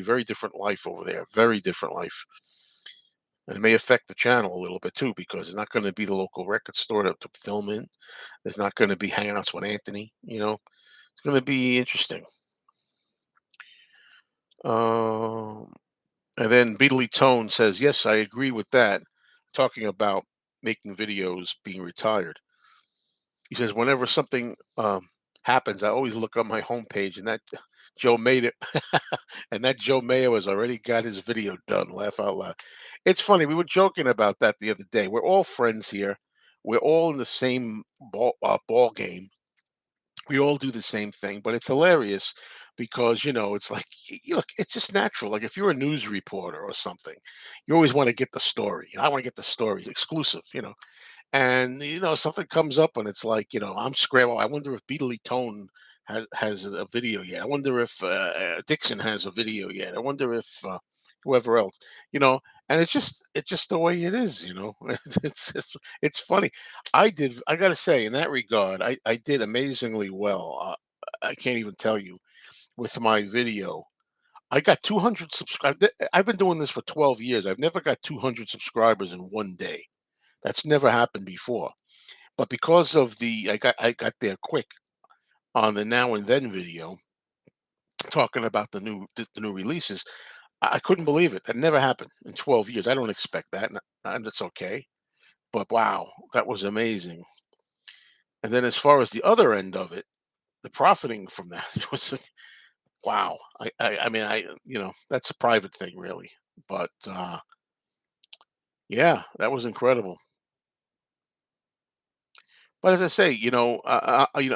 very different life over there. Very different life. And it may affect the channel a little bit too, because it's not going to be the local record store to film in. There's not going to be hangouts with Anthony. It's going to be interesting. Um, and then Beatly Tone says, "Yes, I agree with that." Talking about making videos, being retired. He says, "Whenever something happens, I always look on my homepage, and that Joe made it, and that Joe Mayo has already got his video done." Laugh out loud. It's funny. We were joking about that the other day. We're all friends here. We're all in the same ball game. We all do the same thing, but it's hilarious because it's like look, it's just natural. Like if you're a news reporter or something, you always want to get the story. I want to get the story exclusive. And something comes up and it's like, I'm scrambling. I wonder if Beatly Tone has a video yet. I wonder if Dixon has a video yet. I wonder if whoever else, you know. And it's just the way it is. It's funny. I got to say, in that regard, I did amazingly well. I can't even tell you with my video. I got 200 subscribers. I've been doing this for 12 years. I've never got 200 subscribers in one day. That's never happened before. But because of I got there quick on the now and then video talking about the new releases. I couldn't believe it. That never happened in 12 years. I don't expect that, and it's okay. But wow, that was amazing. And then as far as the other end of it, the profiting from that was like, wow. I mean, that's a private thing really. But yeah, that was incredible. But as I say,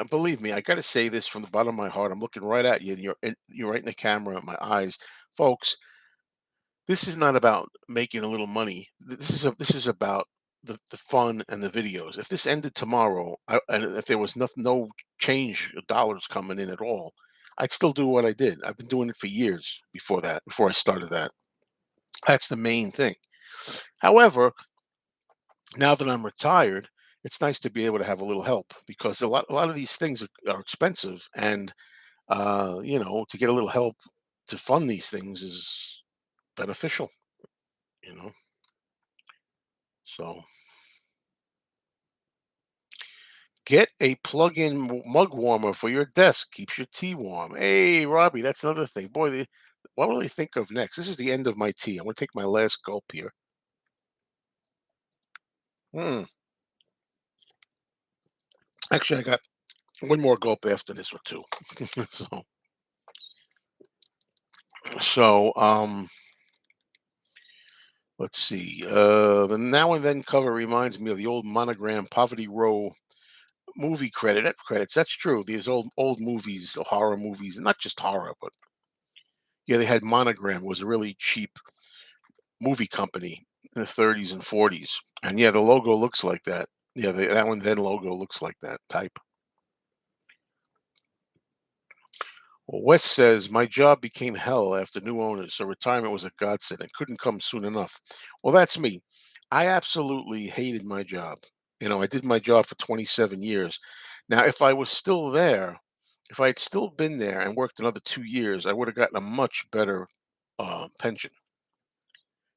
believe me, I got to say this from the bottom of my heart. I'm looking right at you, and you're right in the camera in my eyes, folks. This is not about making a little money. This is about the fun and the videos. If this ended tomorrow, and if there was no change of dollars coming in at all, I'd still do what I did. I've been doing it for years before that. Before I started that, that's the main thing. However, now that I'm retired, it's nice to be able to have a little help because a lot of these things are expensive, and to get a little help to fund these things is beneficial. You know, so get a plug-in mug warmer for your desk. Keeps your tea warm. Hey, Robbie, that's another thing. Boy, what will they think of next? This is the end of my tea. I'm gonna take my last gulp here. Hmm. Actually, I got one more gulp after this one too. so, so let's see. The now and then cover reminds me of the old monogram Poverty Row movie credits. That's true. These old movies, the horror movies, and not just horror, but yeah, they had Monogram was a really cheap movie company in the 30s and 40s, and yeah, the logo looks like that. Yeah, that one then logo looks like that type. Well, Wes says my job became hell after new owners, so retirement was a godsend and couldn't come soon enough. Well, that's me. I absolutely hated my job. I did my job for 27 years. Now, if I was still there, if I had still been there and worked another 2 years, I would have gotten a much better pension.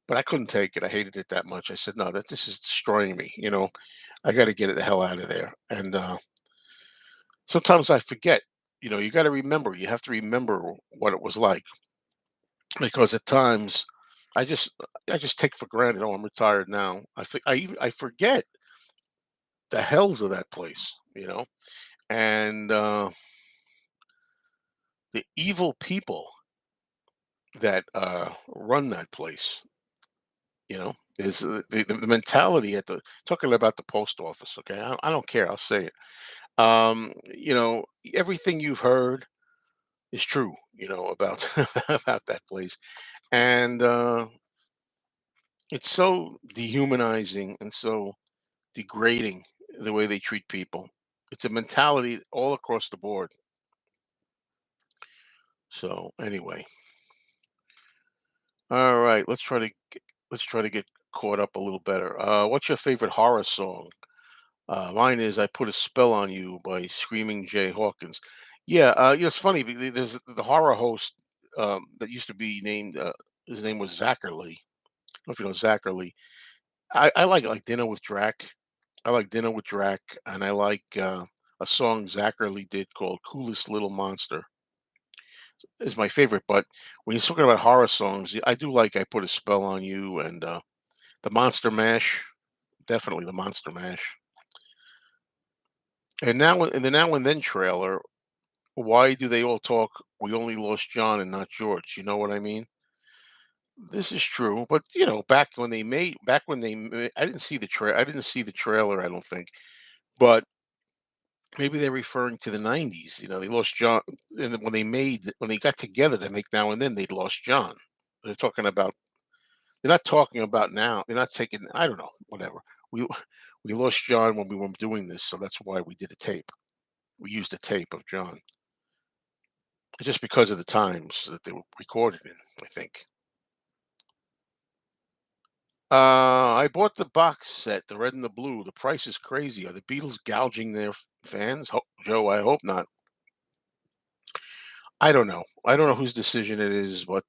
But I couldn't take it. I hated it that much. I said, no, that this is destroying me. I got to get it the hell out of there. And sometimes I forget. You got to remember. You have to remember what it was like because at times I just take for granted. Oh, I'm retired now. I forget the hells of that place. And the evil people that run that place. Is the mentality at the talking about the post office. Okay, I don't care. I'll say it. Everything you've heard is true. About about that place, and it's so dehumanizing and so degrading the way they treat people. It's a mentality all across the board. So anyway, all right, let's try to get caught up a little better. What's your favorite horror song? Mine is "I Put a Spell on You" by Screaming Jay Hawkins. Yeah, it's funny. There's the horror host that used to be named. His name was Zachary. I don't know if you know Zachary. I like Dinner with Drac. I like Dinner with Drac, and I like a song Zachary did called "Coolest Little Monster." Is my favorite. But when you're talking about horror songs, I do like "I Put a Spell on You" and the Monster Mash. Definitely the Monster Mash. And now in the Now and Then trailer, why do they all talk? We only lost John and not George. You know what I mean? This is true, but back when I didn't see I didn't see the trailer. I don't think, but maybe they're referring to the '90s. They lost John, and then when they got together to make Now and Then, they lost John. They're talking about. They're not talking about now. They're not taking. I don't know. Whatever. We we lost John when we were doing this, so that's why we did a tape. We used a tape of John. Just because of the times that they were recorded in, I think. I bought the box set, the red and the blue. The price is crazy. Are the Beatles gouging their fans? Joe, I hope not. I don't know. I don't know whose decision it is, but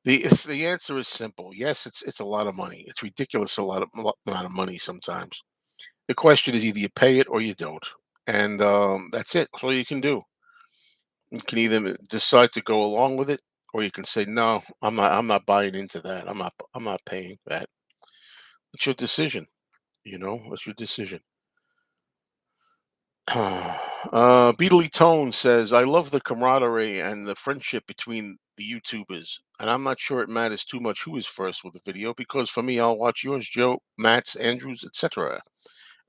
the answer is simple. Yes, it's a lot of money. It's ridiculous amount of money sometimes. The question is either you pay it or you don't, and that's it. That's all you can do. You can either decide to go along with it, or you can say, "No, I'm not buying into that. I'm not paying that." It's your decision. It's your decision. Beatly Tone says, "I love the camaraderie and the friendship between the YouTubers, and I'm not sure it matters too much who is first with the video because for me, I'll watch yours, Joe, Matt's, Andrews, etc.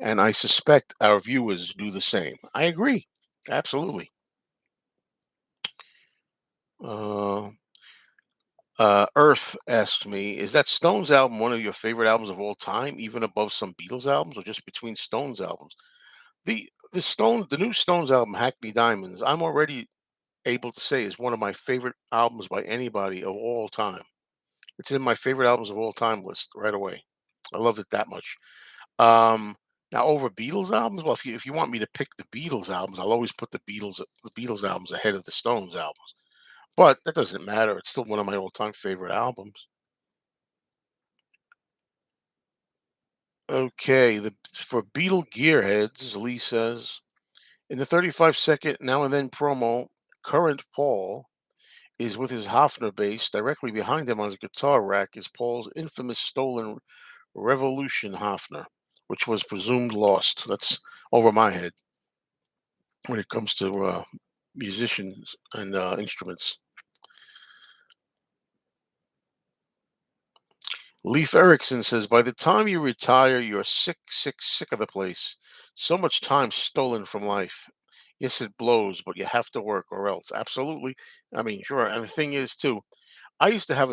And I suspect our viewers do the same." I agree, absolutely. Uh, Earth asked me, "Is that Stones album one of your favorite albums of all time, even above some Beatles albums, or just between Stones albums?" The new Stones album, Hackney Diamonds, I'm already able to say is one of my favorite albums by anybody of all time. It's in my favorite albums of all time list right away. I love it that much. Um, Now over Beatles albums, well, if you want me to pick the Beatles albums, I'll always put the Beatles albums ahead of the Stones albums. But that doesn't matter. It's still one of my all-time favorite albums. Okay, for Beatle gearheads, Lee says, in the 35-second Now and Then promo, current Paul is with his Hofner bass. Directly behind him on his guitar rack is Paul's infamous stolen Revolution Hofner, which was presumed lost. That's over my head when it comes to musicians and instruments. Leif Erikson says, by the time you retire, you're sick, sick, sick of the place. So much time stolen from life. Yes, it blows, but you have to work or else. Absolutely. I mean, sure. And the thing is, too, I used to have,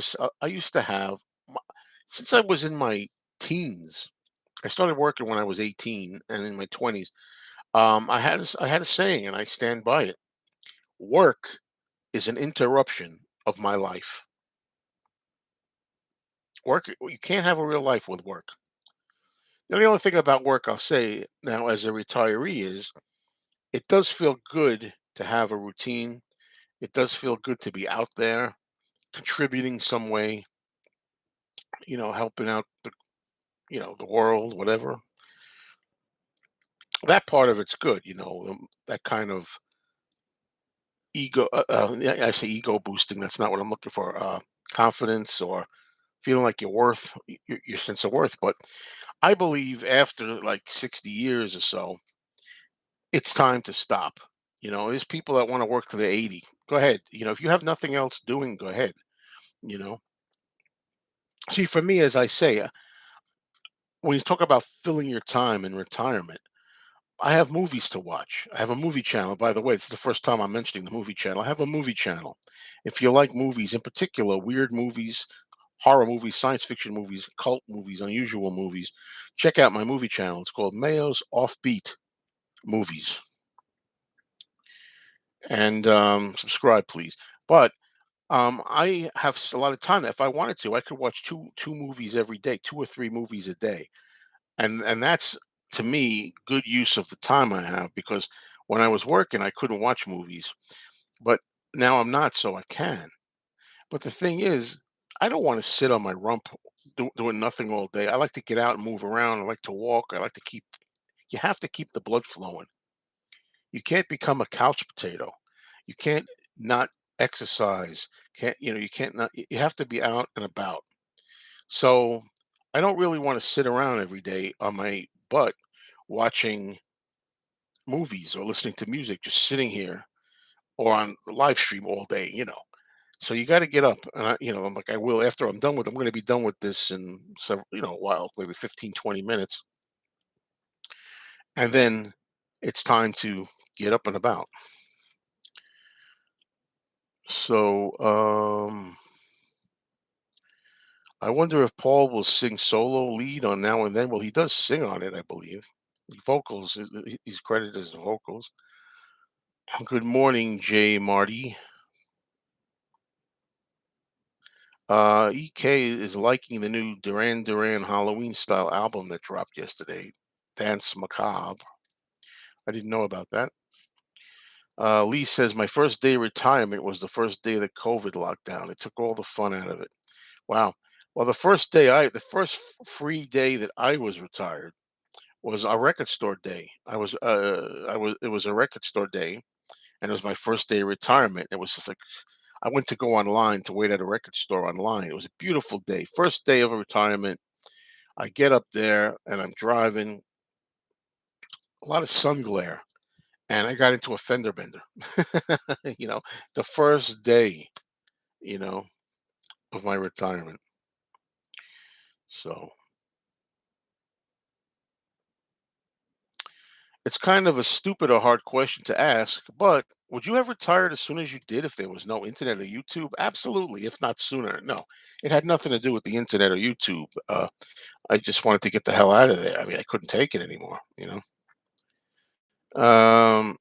m- since I was in my teens, I started working when I was 18 and in my 20s. I had a saying, and I stand by it. Work is an interruption of my life. Work, you can't have a real life with work. The only thing about work I'll say now as a retiree is it does feel good to have a routine. It does feel good to be out there contributing some way, helping out the world, whatever. That part of it's good, that kind of yeah, I say ego boosting. That's not what I'm looking for. Confidence or feeling like you're worth your sense of worth. But I believe after like 60 years or so, it's time to stop. There's people that want to work to the 80. Go ahead. If you have nothing else doing, go ahead. You know. See, for me, as I say, when you talk about filling your time in retirement, I have movies to watch. I have a movie channel. By the way, it's the first time I'm mentioning the movie channel. I have a movie channel. If you like movies, in particular, weird movies, horror movies, science fiction movies, cult movies, unusual movies, check out my movie channel. It's called Mayo's Offbeat Movies. And subscribe, please. But I have a lot of time. If I wanted to, I could watch two movies every day, 2 or 3 movies a day, and that's to me good use of the time I have because when I was working, I couldn't watch movies, but now I'm not, so I can. But the thing is, I don't want to sit on my rump doing nothing all day. I like to get out and move around. I like to walk. I like to keep. You have to keep the blood flowing. You can't become a couch potato. You can't not exercise. You can't not you have to be out and about. So I don't really want to sit around every day on my butt watching movies or listening to music, just sitting here or on the live stream all day. So you got to get up and I'm like I will after I'm going to be done with this in several, a while, maybe 15, 20 minutes. And then it's time to get up and about. So, I wonder if Paul will sing solo lead on Now and Then. Well, he does sing on it, I believe. Vocals, he's credited as vocals. Good morning, Jay Marty. EK is liking the new Duran Duran Halloween style album that dropped yesterday, Dance Macabre. I didn't know about that. Lee says, my first day of retirement was the first day of the COVID lockdown. It took all the fun out of it. Wow. Well, the first free day that I was retired was a record store day. It was a record store day, and it was my first day of retirement. It was just like I went to go online to wait at a record store online. It was a beautiful day. First day of retirement. I get up there and I'm driving, a lot of sun glare, and I got into a fender bender. you know, the first day, you know, of my retirement. So it's kind of a stupid or hard question to ask, but would you have retired as soon as you did if there was no internet or YouTube? Absolutely, if not sooner. No, it had nothing to do with the internet or YouTube. I just wanted to get the hell out of there. I mean, I couldn't take it anymore. Um,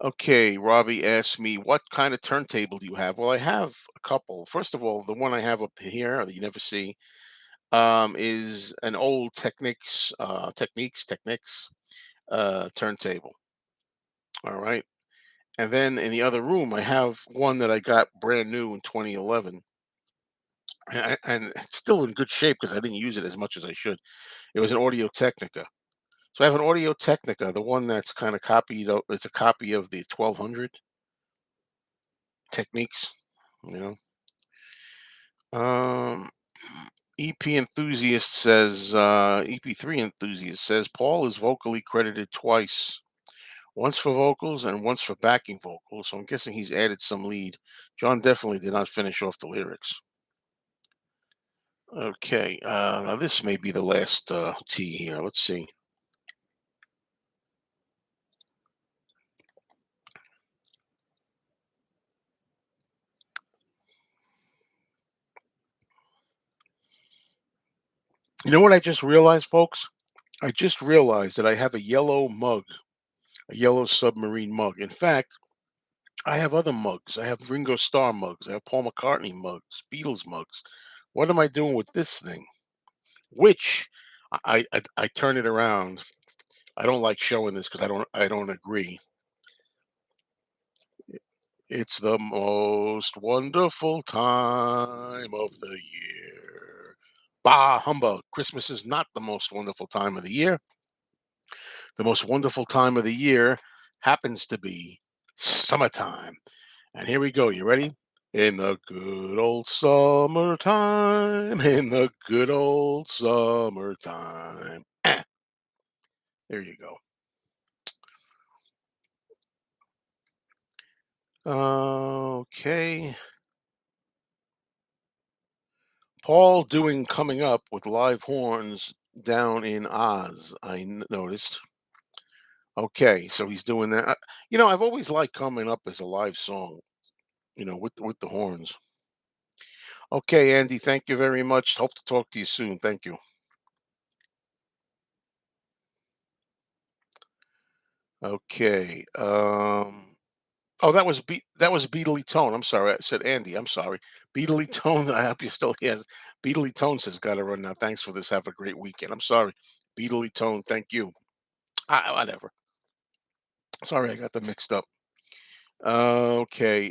okay, Robbie asked me, what kind of turntable do you have? Well, I have a couple. First of all, the one I have up here that you never see is an old Technics turntable. All right. And then in the other room, I have one that I got brand new in 2011, and it's still in good shape because I didn't use it as much as I should. It was an Audio Technica. So I have an Audio Technica, the one that's kind of copied. It's a copy of the 1200 Techniques. You know, EP enthusiast says EP3 enthusiast says Paul is vocally credited twice. Once for vocals and once for backing vocals, so I'm guessing he's added some lead. John definitely did not finish off the lyrics. Okay, now this may be the last tea here. Let's see. You know what I just realized, folks? I just realized that I have a yellow mug, a yellow submarine mug. In fact, I have other mugs. I have Ringo Starr mugs. I have Paul McCartney mugs, Beatles mugs. What am I doing with this thing? Which I turn it around. I don't like showing this because I don't agree. It's the most wonderful time of the year. Bah humbug! Christmas is not the most wonderful time of the year. The most wonderful time of the year happens to be summertime. And here we go. You ready? In the good old summertime, in the good old summertime. There you go. Okay. Paul doing coming up with live horns down in Oz. Noticed. Okay, so he's doing that. I've always liked coming up as a live song. With the horns. Okay, Andy. Thank you very much. Hope to talk to you soon. Thank you. Okay. Oh, that was Beatly Tone. I'm sorry. I said Andy. I'm sorry. Beatly Tone. I hope you still yes. Beatly Tone says gotta run now. Thanks for this. Have a great weekend. I'm sorry. Beatly Tone. Thank you. Whatever. Sorry, I got them mixed up. Okay.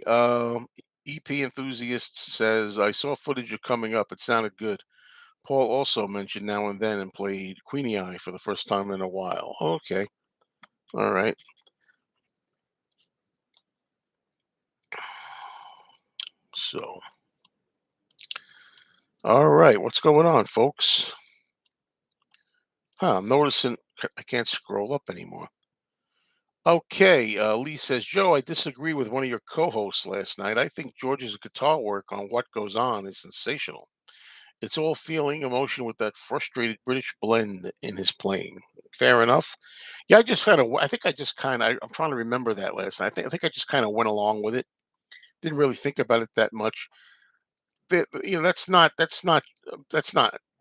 EP Enthusiast says I saw footage of coming up. It sounded good. Paul also mentioned now and then and played Queenie Eye for the first time in a while. Okay. All right. So, all right. What's going on, folks? Huh, I'm noticing I can't scroll up anymore. Okay, Lee says, Joe, I disagree with one of your co hosts last night. I think George's guitar work on What Goes On is sensational. It's all feeling, emotion with that frustrated British blend in his playing. Fair enough. Yeah, I think I just kind of, I'm trying to remember that last night. I think I just kind of went along with it. Didn't really think about it that much. That's not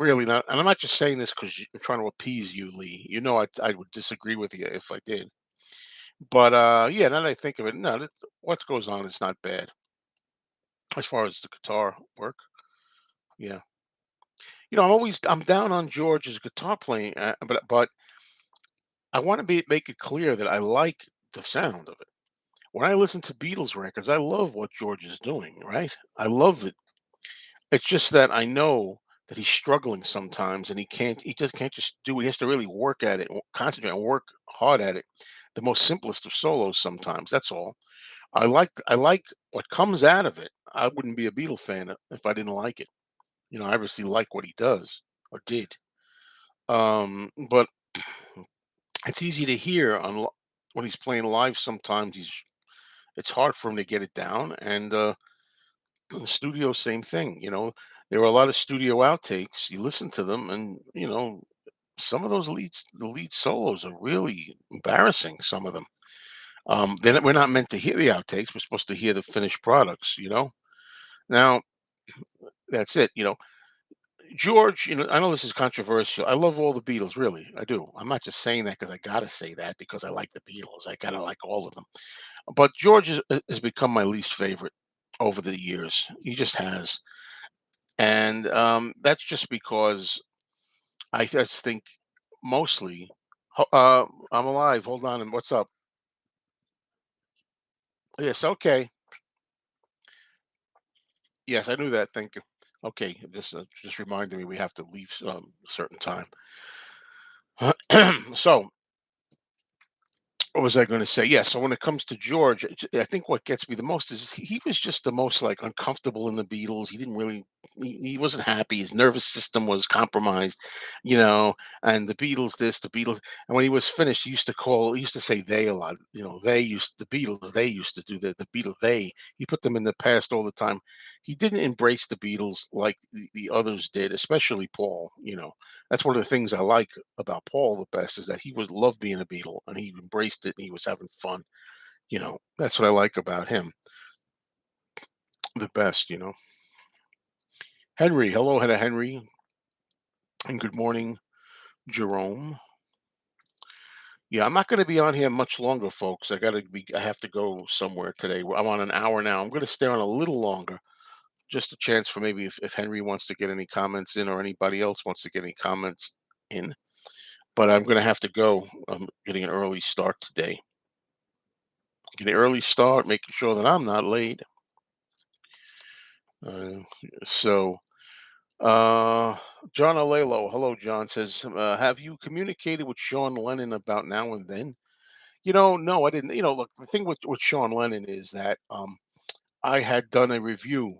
really not, and I'm not just saying this because I'm trying to appease you, Lee. I would disagree with you if I did. But yeah, now that I think of it, no, what goes on is not bad as far as the guitar work. Yeah, I'm down on George's guitar playing, but I want to be make it clear that I like the sound of it. When I listen to Beatles records, I love what George is doing. Right, I love it. It's just that I know that he's struggling sometimes, and he just can't just do it. He has to really work at it, concentrate and work hard at it. The most simplest of solos sometimes. That's all. I like what comes out of it. I wouldn't be a Beatle fan if I didn't like it. I obviously like what he does or did. But it's easy to hear when he's playing live. Sometimes it's hard for him to get it down, and the studio, same thing. There were a lot of studio outtakes. You listen to them, and some of the lead solos are really embarrassing. Some of them. We're not meant to hear the outtakes. We're supposed to hear the finished products. Now that's it. George. I know this is controversial. I love all the Beatles, really. I do. I'm not just saying that because I gotta say that because I like the Beatles. I gotta like all of them. But George has become my least favorite over the years. He just has. And that's just because I just think mostly. I'm alive. Hold on. And what's up? Yes. Okay. Yes, I knew that. Thank you. Okay. Just reminded me we have to leave a certain time. So what was I going to say? Yeah. So when it comes to George, I think what gets me the most is he was just the most like uncomfortable in the Beatles. He didn't really. he wasn't happy. His nervous system was compromised, you know. And the Beatles, this, the Beatles, and when he was finished, he used to say they a lot. They used the Beatles. They used to do the Beatles. They. He put them in the past all the time. He didn't embrace the Beatles like the others did, especially Paul. That's one of the things I like about Paul the best is that he was loved being a Beatle and he embraced it and he was having fun. That's what I like about him the best. Henry, hello, Henry, and good morning, Jerome. Yeah, I'm not going to be on here much longer, folks. I have to go somewhere today. I'm on an hour now. I'm going to stay on a little longer, just a chance for maybe if Henry wants to get any comments in or anybody else wants to get any comments in. But I'm going to have to go. I'm getting an early start today. Getting an early start, making sure that I'm not late. Uh, so, uh, John Alelo, hello, John says, have you communicated with Sean Lennon about Now and Then? No, I didn't. Look, the thing with Sean Lennon is that I had done a review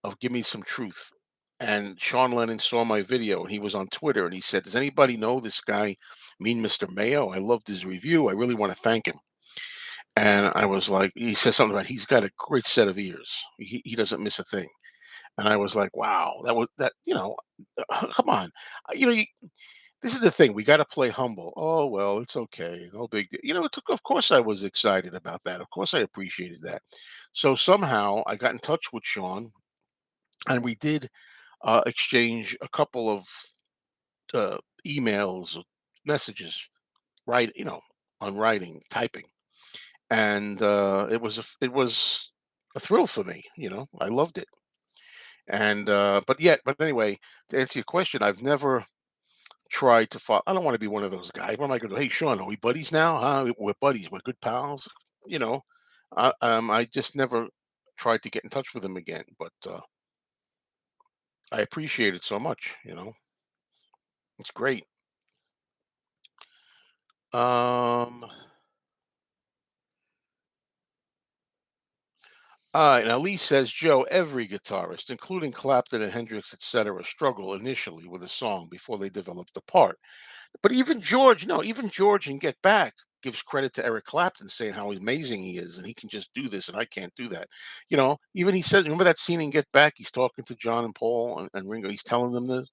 of Give Me Some Truth, and Sean Lennon saw my video, and he was on Twitter, and he said, "Does anybody know this guy, Mean Mr. Mayo? I loved his review. I really want to thank him." And I was like, he said something about he's got a great set of ears. He doesn't miss a thing. And I was like, wow, that was that. Come on, you this is the thing. We got to play humble. Oh well, it's okay. No big deal. Of course I was excited about that. Of course I appreciated that. So somehow I got in touch with Sean, and we did exchange a couple of emails, messages, right? On writing, typing, and it was a thrill for me. I loved it. And but anyway, to answer your question, I've never try to follow. I don't want to be one of those guys. What am I going to? Hey, Sean, are we buddies now? Huh? We're buddies. We're good pals. You know, I just never tried to get in touch with him again. But I appreciate it so much. It's great. Um, now Lee says, Joe, every guitarist, including Clapton and Hendrix, etc., struggle initially with a song before they develop the part. But even George, no, even George in Get Back gives credit to Eric Clapton saying how amazing he is and he can just do this and I can't do that. Even he said, remember that scene in Get Back? He's talking to John and Paul and Ringo. He's telling them this.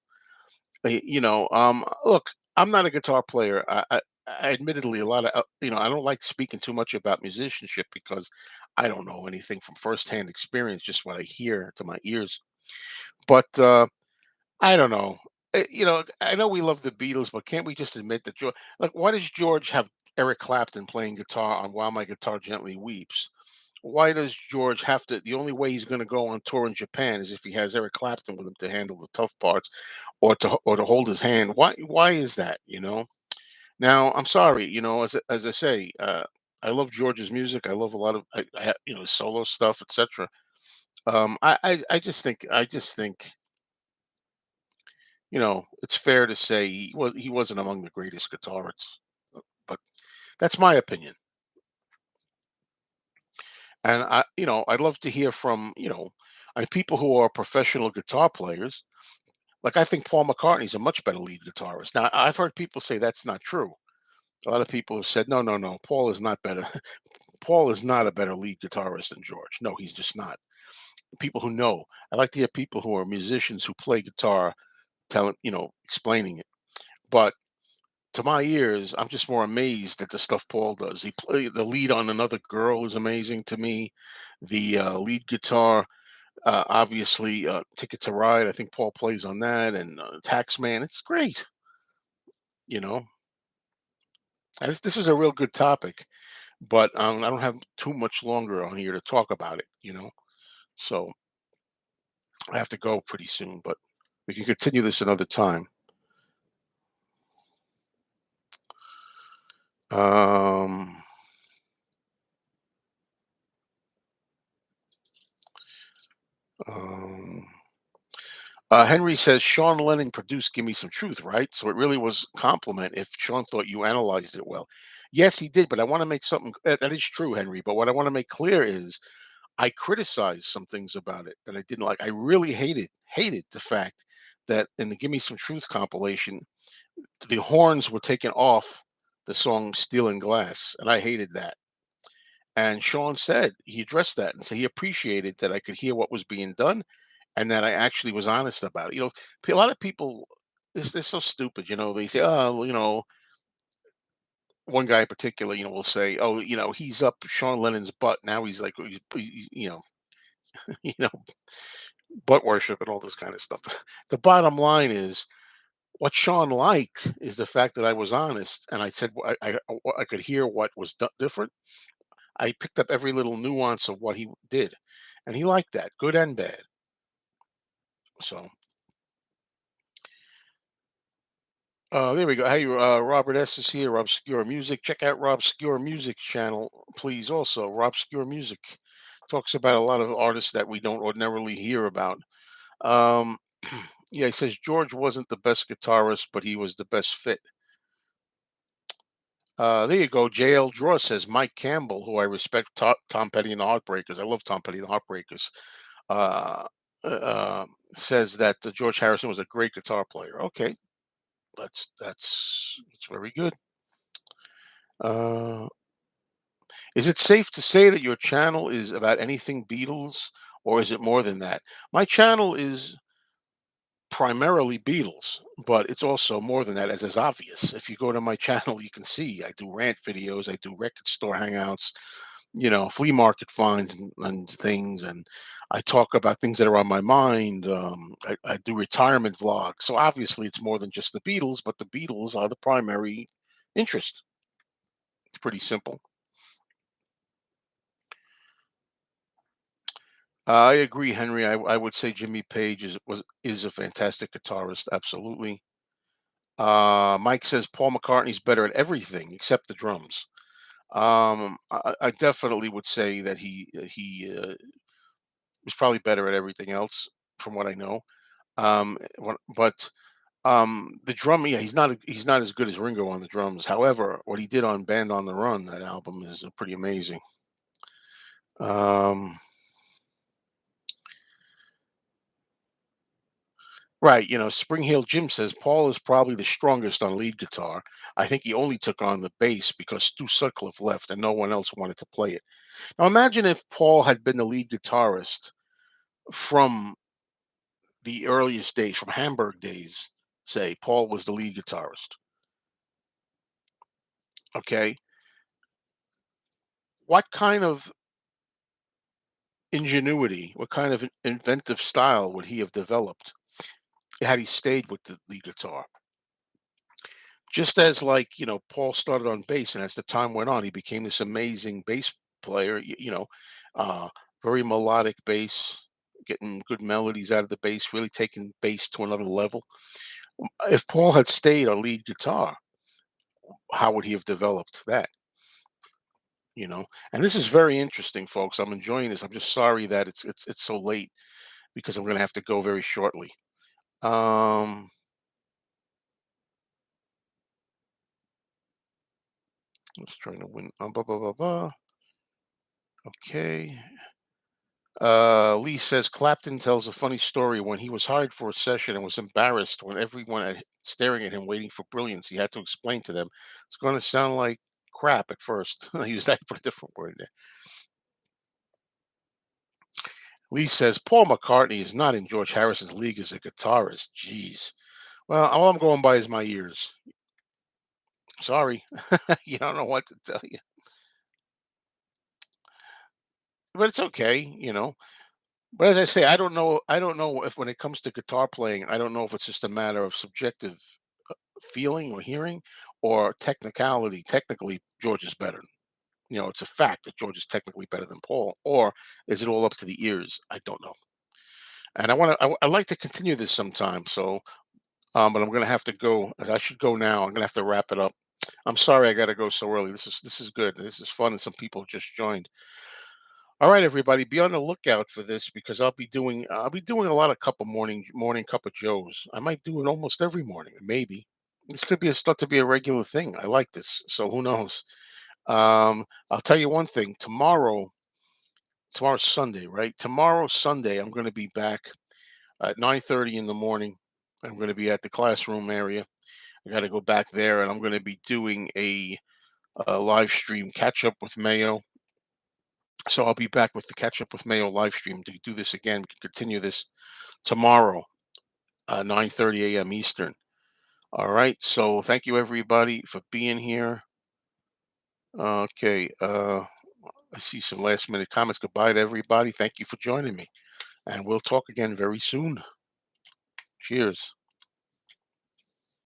Look, I'm not a guitar player. I admittedly a lot of I don't like speaking too much about musicianship because I don't know anything from firsthand experience, just what I hear to my ears. But I don't know. I know we love the Beatles, but can't we just admit that George, like, why does George have Eric Clapton playing guitar on "While My Guitar Gently Weeps"? Why does George have to? The only way he's going to go on tour in Japan is if he has Eric Clapton with him to handle the tough parts, or to hold his hand. Why is that? Now, I'm sorry. As I say, I love George's music. I love a lot of his solo stuff, etc. I just think it's fair to say he wasn't among the greatest guitarists, but that's my opinion. And I'd love to hear from people who are professional guitar players. Like I think Paul McCartney's a much better lead guitarist. Now I've heard people say that's not true. A lot of people have said no, no, no. Paul is not better. Paul is not a better lead guitarist than George. No, he's just not. People who know. I like to hear people who are musicians who play guitar explaining it. But to my ears, I'm just more amazed at the stuff Paul does. The lead on Another Girl is amazing to me. The lead guitar, obviously, Ticket to Ride. I think Paul plays on that, and Taxman. It's great. You know, and this is a real good topic, but I don't have too much longer on here to talk about it. So I have to go pretty soon, but we can continue this another time. Um, um, Henry says Sean Lennon produced "Give Me Some Truth," right? So it really was a compliment if Sean thought you analyzed it well. Yes, he did, but I want to make something that is true, Henry. But what I want to make clear is I criticized some things about it that I didn't like. I really hated the fact that in the "Give Me Some Truth" compilation, the horns were taken off the song "Stealing Glass," and I hated that. And Sean said he addressed that and said he appreciated that I could hear what was being done and that I actually was honest about it. A lot of people, they're so stupid. They say, "Oh, well, one guy in particular, will say, "Oh, he's up Sean Lennon's butt. Now he's like, you know, butt worship and all this kind of stuff." The bottom line is, what Sean liked is the fact that I was honest and I said I could hear what was different. I picked up every little nuance of what he did, and he liked that, good and bad. So, there we go. Hey, Robert S is here. Obscure Music. Check out Rob Obscure Music channel, please. Also, Rob Obscure Music talks about a lot of artists that we don't ordinarily hear about. Um, yeah, he says George wasn't the best guitarist, but he was the best fit. There you go. JL Draw says Mike Campbell, who I respect, Tom Petty and the Heartbreakers. I love Tom Petty and the Heartbreakers. Uh, says that George Harrison was a great guitar player. Okay, that's very good. Uh, is it safe to say that your channel is about anything Beatles, or is it more than that? My channel is primarily Beatles, but it's also more than that, as is obvious. If you go to my channel, you can see I do rant videos, I do record store hangouts, flea market finds and things, and I talk about things that are on my mind. I do retirement vlogs, so obviously it's more than just the Beatles, but the Beatles are the primary interest. It's pretty simple. I agree, Henry. I would say Jimmy Page is a fantastic guitarist. Absolutely. Mike says Paul McCartney's better at everything except the drums. I definitely would say that he was probably better at everything else, from what I know. But the drum, yeah, he's not as good as Ringo on the drums. However, what he did on Band on the Run, that album is pretty amazing. Um, right, Spring Heel Jim says Paul is probably the strongest on lead guitar. I think he only took on the bass because Stu Sutcliffe left and no one else wanted to play it. Now imagine if Paul had been the lead guitarist from the earliest days, from Hamburg days. Say Paul was the lead guitarist. Okay, what kind of ingenuity, what kind of inventive style would he have developed had he stayed with the lead guitar? Just as, like, Paul started on bass, and as the time went on, he became this amazing bass player. Uh, very melodic bass, getting good melodies out of the bass, really taking bass to another level. If Paul had stayed on lead guitar, how would he have developed that? And this is very interesting, folks. I'm enjoying this. I'm just sorry that it's so late because I'm going to have to go very shortly. Um, I was trying to win. Blah, blah, blah, blah. Okay. Lee says Clapton tells a funny story when he was hired for a session and was embarrassed when everyone staring at him waiting for brilliance. He had to explain to them it's going to sound like crap at first. I used that for a different word there. Lee says Paul McCartney is not in George Harrison's league as a guitarist. Jeez. Well, all I'm going by is my ears. Sorry, you don't know what to tell you, but it's okay. But as I say, I don't know. I don't know if when it comes to guitar playing, I don't know if it's just a matter of subjective feeling or hearing or technicality. Technically, George is better. It's a fact that George is technically better than Paul. Or is it all up to the ears? I don't know. And I want to. I like to continue this sometime. So, but I'm going to have to go. I should go now. I'm going to have to wrap it up. I'm sorry I got to go so early. This is good. This is fun, and some people just joined. All right, everybody, be on the lookout for this because I'll be doing a lot of cup of morning cup of Joes. I might do it almost every morning, maybe. This could be a start to be a regular thing. I like this, so who knows? I'll tell you one thing. Tomorrow, Tomorrow's Sunday, right? Tomorrow, Sunday, I'm going to be back at 9:30 in the morning. I'm going to be at the classroom area. I got to go back there, and I'm going to be doing a live stream catch up with Mayo. So I'll be back with the catch up with Mayo live stream to do this again. We can continue this tomorrow, 9:30 a.m. Eastern. All right. So thank you everybody for being here. Okay. I see some last minute comments. Goodbye to everybody. Thank you for joining me, and we'll talk again very soon. Cheers.